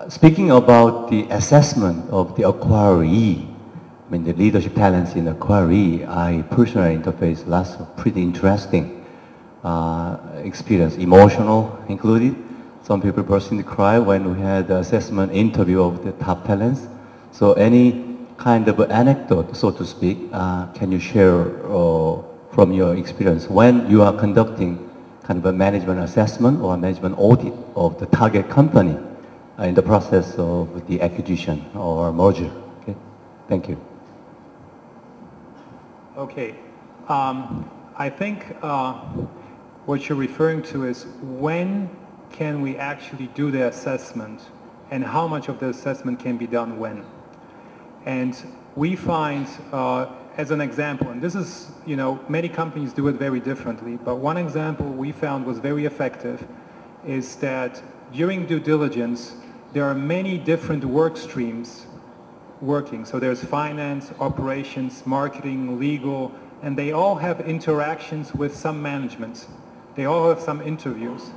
Speaking about the assessment of the acquiree, I mean the leadership talents in acquiree, I personally interface lots of pretty interesting experience, emotional included. Some people burst into cry when we had the assessment interview of the top talents. So any kind of anecdote, so to speak, can you share from your experience when you are conducting kind of a management assessment or a management audit of the target company in the process of the acquisition or merger? Okay, thank you. Okay, I think what you're referring to is when can we actually do the assessment and how much of the assessment can be done when. And we find, as an example, and this is, you know, many companies do it very differently, but one example we found was very effective is that during due diligence, there are many different work streams working. So there's finance, operations, marketing, legal, and they all have interactions with some management. They all have some interviews.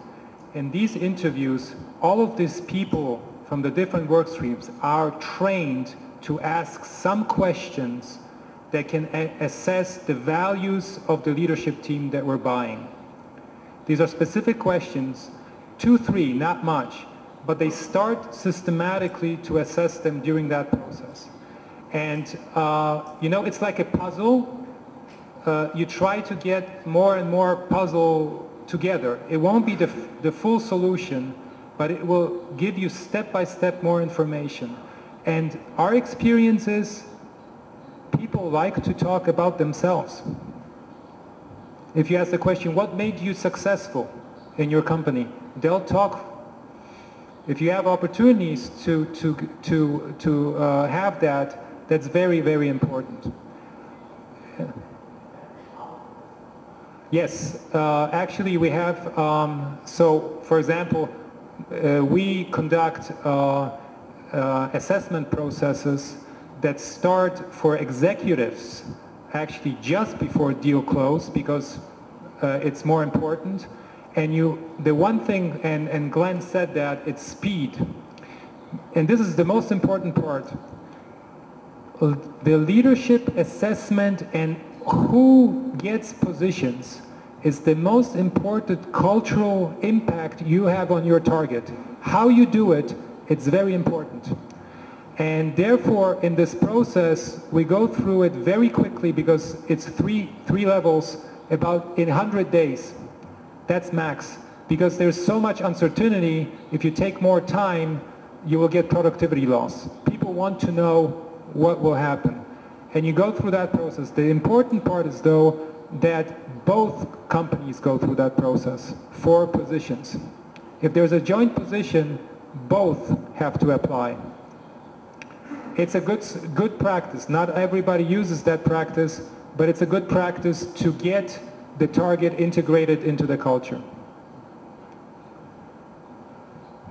In these interviews, all of these people from the different work streams are trained to ask some questions that can assess the values of the leadership team that we're buying. These are specific questions, 2, 3, not much, but they start systematically to assess them during that process. And, you know, it's like a puzzle. You try to get more and more puzzle together. It won't be the full solution, but it will give you step-by-step more information. And our experience is people like to talk about themselves. If you ask the question, what made you successful in your company? They'll talk. If you have opportunities to have that, that's very, very important. Yes, actually we have, so for example, we conduct assessment processes that start for executives actually just before deal close, because it's more important. And the one thing, and Glenn said that, it's speed. And this is the most important part. The leadership assessment and who gets positions is the most important cultural impact you have on your target. How you do it, it's very important. And therefore, in this process, we go through it very quickly, because it's three levels about in 100 days. That's max. Because there's so much uncertainty, if you take more time, you will get productivity loss. People want to know what will happen. And you go through that process. The important part is, though, that both companies go through that process for positions. If there's a joint position, both have to apply. It's a good practice. Not everybody uses that practice, but it's a good practice to get the target integrated into the culture.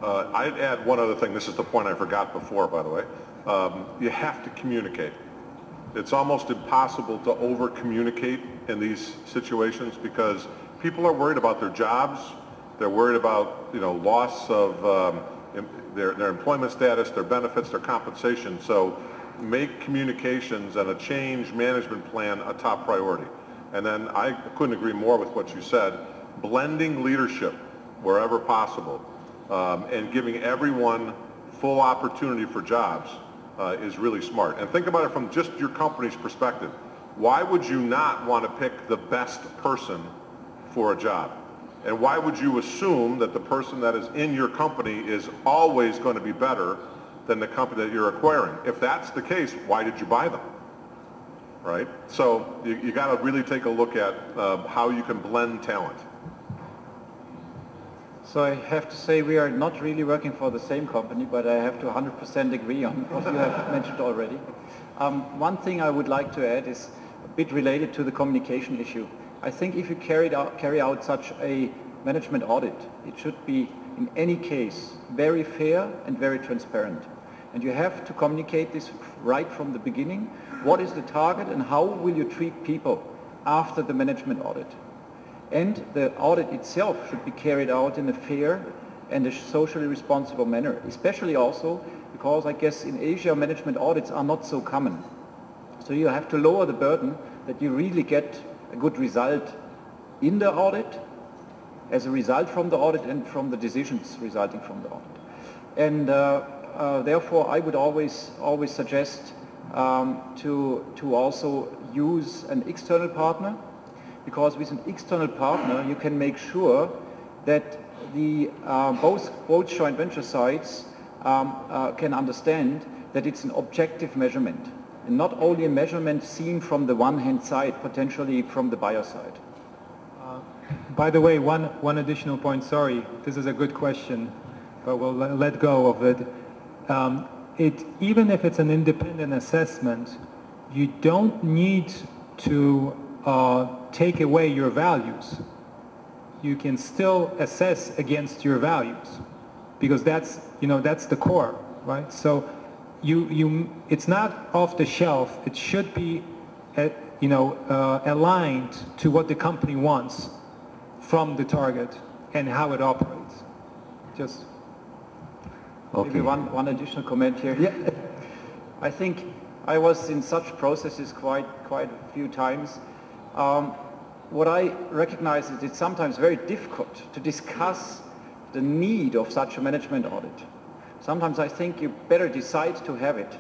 I'd add one other thing. This is the point I forgot before, by the way. You have to communicate. It's almost impossible to over-communicate in these situations, because people are worried about their jobs. They're worried about, loss of their employment status, their benefits, their compensation. So make communications and a change management plan a top priority. And then I couldn't agree more with what you said. Blending leadership wherever possible and giving everyone full opportunity for jobs is really smart. And think about it from just your company's perspective. Why would you not want to pick the best person for a job? And why would you assume that the person that is in your company is always going to be better than the company that you're acquiring? If that's the case, why did you buy them? Right? So you got to really take a look at how you can blend talent. So I have to say we are not really working for the same company, but I have to 100% agree on what you have mentioned already. One thing I would like to add is a bit related to the communication issue. I think if you carry out such a management audit, it should be, in any case, very fair and very transparent. And you have to communicate this right from the beginning. What is the target and how will you treat people after the management audit? And the audit itself should be carried out in a fair and a socially responsible manner, especially also because I guess in Asia management audits are not so common. So you have to lower the burden that you really get a good result in the audit, as a result from the audit and from the decisions resulting from the audit. And therefore I would always suggest to also use an external partner, because with an external partner you can make sure that the both joint venture sides can understand that it's an objective measurement, and not only a measurement seen from the one hand side, potentially from the buyer side. By the way, one additional point, sorry, this is a good question, but we'll let go of it. Even if it's an independent assessment, you don't need to take away your values. You can still assess against your values, because that's the core, right? So it's not off the shelf. It should be aligned to what the company wants from the target and how it operates. Just Okay. Maybe one additional comment here. Yeah. I think I was in such processes quite a few times. What I recognize is it's sometimes very difficult to discuss the need of such a management audit. Sometimes I think you better decide to have it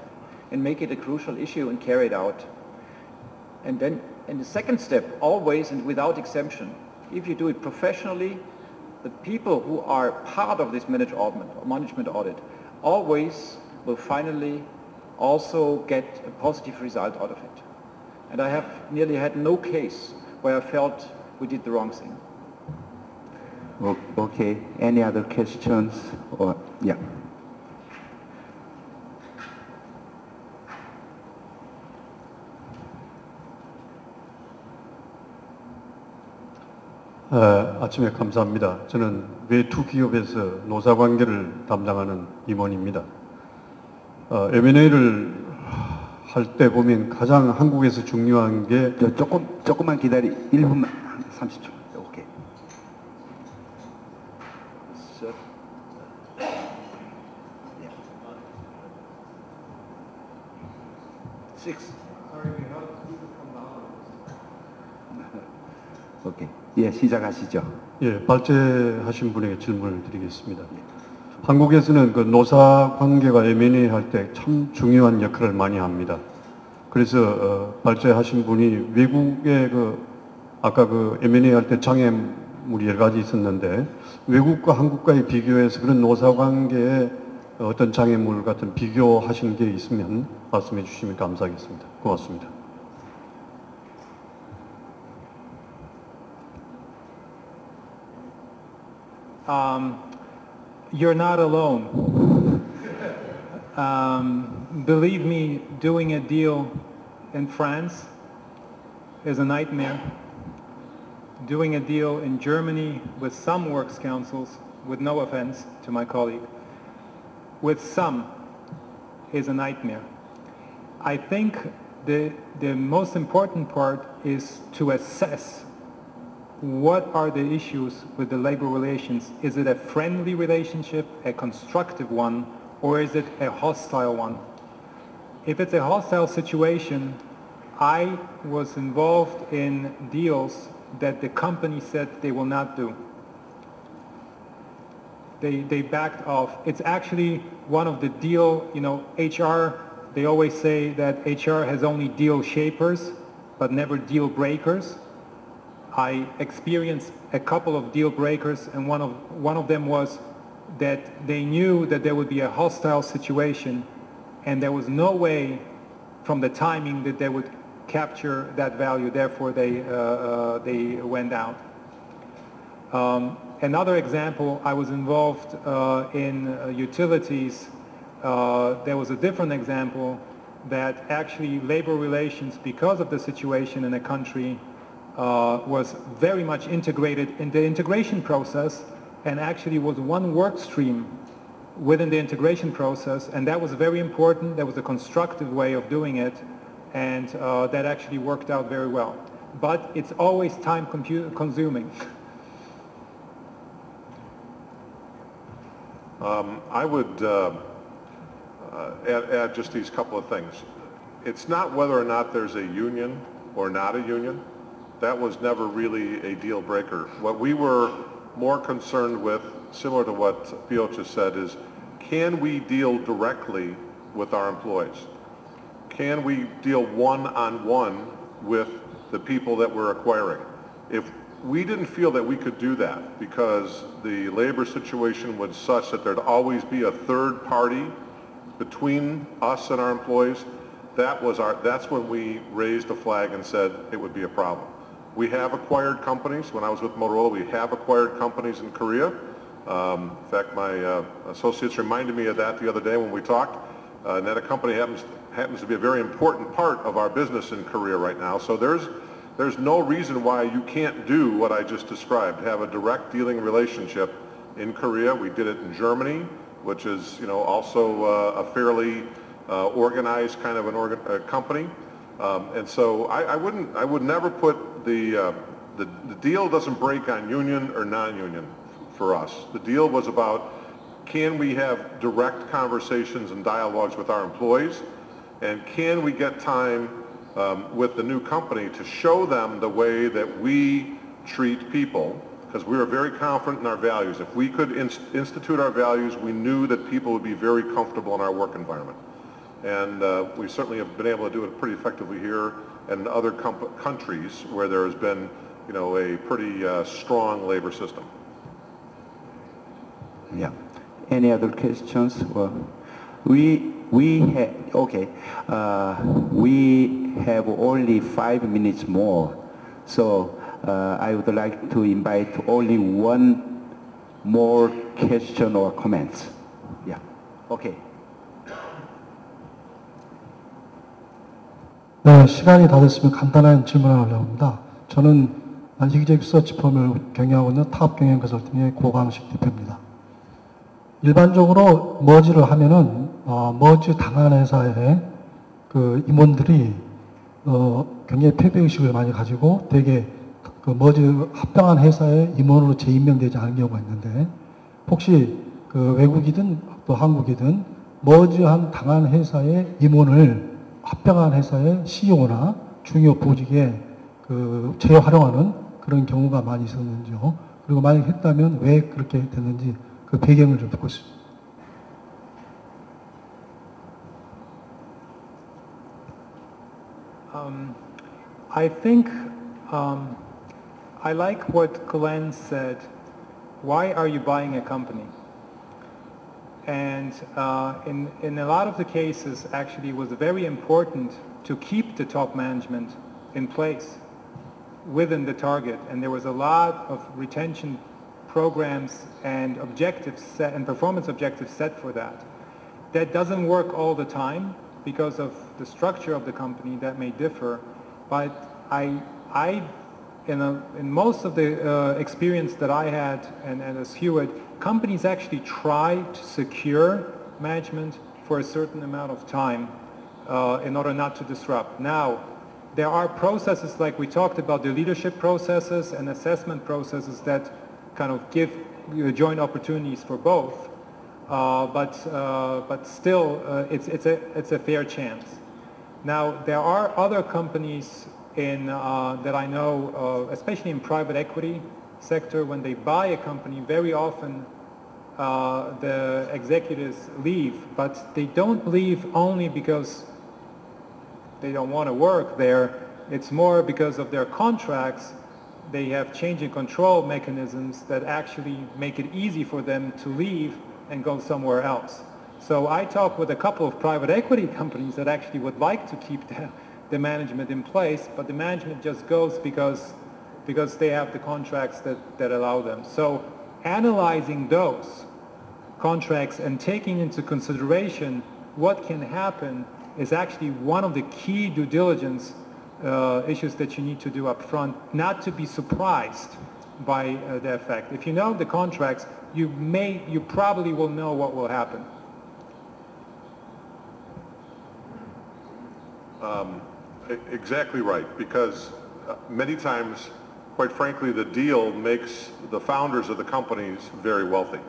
and make it a crucial issue and carry it out. And then in the second step, always and without exemption, if you do it professionally, the people who are part of this management audit always will finally also get a positive result out of it. And I have nearly had no case where I felt we did the wrong thing. Okay, any other questions? Or yeah. 아침에 감사합니다. 저는 외투 기업에서 노사관계를 담당하는 임원입니다. M&A를 할 때 보면 가장 한국에서 중요한 게 조금만 기다리 1분만 30초. 오케이. 오케이. 예, 시작하시죠. 예, 발제하신 분에게 질문을 드리겠습니다. 한국에서는 그 노사 관계가 M&A 할 때 참 중요한 역할을 많이 합니다. 그래서 발제하신 분이 외국의 아까 M&A 할 때 장애물이 여러 가지 있었는데 외국과 한국과의 비교해서 그런 노사 관계에 어떤 장애물 같은 비교하신 게 있으면 말씀해 주시면 감사하겠습니다. 고맙습니다. You're not alone. Believe me, doing a deal in France is a nightmare. Doing a deal in Germany with some works councils, with no offense to my colleague, with some is a nightmare. I think the most important part is to assess what are the issues with the labor relations. Is it a friendly relationship, a constructive one, or is it a hostile one? If it's a hostile situation, I was involved in deals that the company said they will not do. They backed off. It's actually one of the deal, HR, they always say that HR has only deal shapers, but never deal breakers. I experienced a couple of deal breakers, and one of them was that they knew that there would be a hostile situation, and there was no way from the timing that they would capture that value. Therefore, they went out. Another example, I was involved in utilities. There was a different example that actually labor relations, because of the situation in a country, was very much integrated in the integration process, and actually was one work stream within the integration process, and that was very important. That was a constructive way of doing it, and that actually worked out very well. But it's always time consuming. I would add just these couple of things. It's not whether or not there's a union or not a union. That was never really a deal breaker. What we were more concerned with, similar to what Pio just said, is can we deal directly with our employees? Can we deal one-on-one with the people that we're acquiring? If we didn't feel that we could do that because the labor situation was such that there'd always be a third party between us and our employees, that's when we raised a flag and said it would be a problem. We have acquired companies. When I was with Motorola, we have acquired companies in Korea. In fact, my associates reminded me of that the other day when we talked. And that a company happens to be a very important part of our business in Korea right now. So there's no reason why you can't do what I just described, have a direct dealing relationship in Korea. We did it in Germany, which is also a fairly organized kind of a company. And so I would never put the deal doesn't break on union or non-union for us. The deal was about can we have direct conversations and dialogues with our employees, and can we get time with the new company to show them the way that we treat people, because we were very confident in our values. If we could institute our values, we knew that people would be very comfortable in our work environment. And we certainly have been able to do it pretty effectively here and in other countries where there has been, a pretty strong labor system. Yeah. Any other questions? Well, we have only 5 minutes more, so I would like to invite only one more question or comments. Yeah. Okay. 네, 시간이 다 됐으면 간단한 질문을 하려고 합니다. 저는 executive search 펌을 경영하고 있는 탑 경영 컨설팅의 고광식 대표입니다. 일반적으로 머지를 하면은 머지 당한 회사의 그 임원들이 굉장히 패배의식을 많이 가지고 되게 그 머지 합병한 회사의 임원으로 재임명되지 않은 경우가 있는데, 혹시 그 외국이든 또 한국이든 머지한 당한 회사의 임원을 합병한 회사의 CEO나 중요 보직에 그 재활용하는 그런 경우가 많이 있었는지요. 그리고 만약 했다면 왜 그렇게 됐는지 그 배경을 좀 듣고 싶습니다. I think I like what Glenn said. Why are you buying a company? And in a lot of the cases, actually, it was very important to keep the top management in place within the target. And there was a lot of retention programs and objectives set and performance objectives set for that. That doesn't work all the time because of the structure of the company that may differ. But in most of the experience that I had and as Hewitt, companies actually try to secure management for a certain amount of time in order not to disrupt. Now, there are processes like we talked about, the leadership processes and assessment processes that kind of give joint opportunities for both. But still, it's a fair chance. Now, there are other companies that I know, especially in private equity sector, when they buy a company, very often the executives leave, but they don't leave only because they don't want to work there. It's more because of their contracts. They have change in control mechanisms that actually make it easy for them to leave and go somewhere else. So I talked with a couple of private equity companies that actually would like to keep the management in place, but the management just goes because they have the contracts that allow them. So analyzing those contracts and taking into consideration what can happen is actually one of the key due diligence issues that you need to do up front, not to be surprised by the effect. If you know the contracts, you probably will know what will happen. Exactly right, because many times, quite frankly, the deal makes the founders of the companies very wealthy.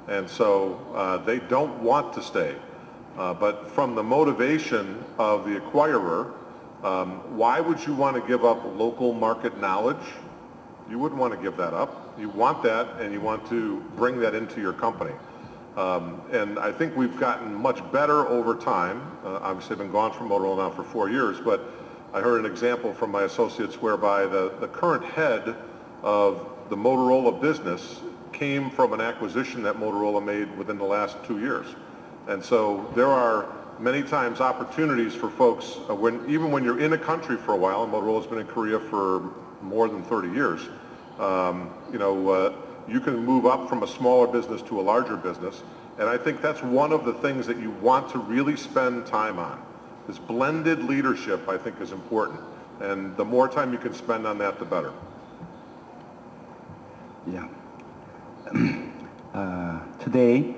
And so they don't want to stay. But from the motivation of the acquirer, why would you want to give up local market knowledge? You wouldn't want to give that up. You want that, and you want to bring that into your company. And I think we've gotten much better over time. Obviously, I've been gone from Motorola now for 4 years, but I heard an example from my associates whereby the current head of the Motorola business came from an acquisition that Motorola made within the last 2 years. And so there are many times opportunities for folks, even when you're in a country for a while, and Motorola's been in Korea for more than 30 years, you can move up from a smaller business to a larger business. And I think that's one of the things that you want to really spend time on. This blended leadership, I think, is important. And the more time you can spend on that, the better. Yeah. Today,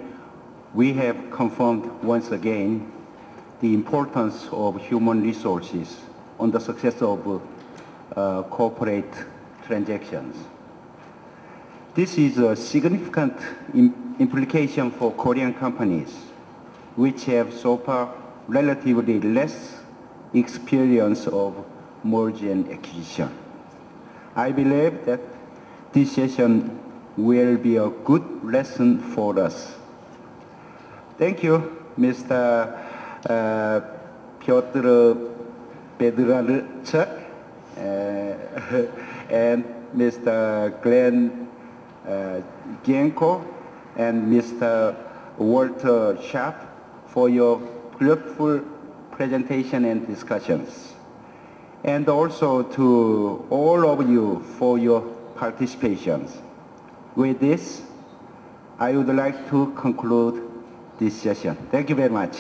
we have confirmed once again the importance of human resources on the success of corporate transactions. This is a significant implication for Korean companies, which have so far relatively less experience of merger and acquisition. I believe that this session will be a good lesson for us. Thank you, Mr. Piotr Bednarczyk and Mr. Glenn Gienko and Mr. Walter Sharp for your fruitful presentation and discussions. And also to all of you for your participations. With this, I would like to conclude this session. Thank you very much.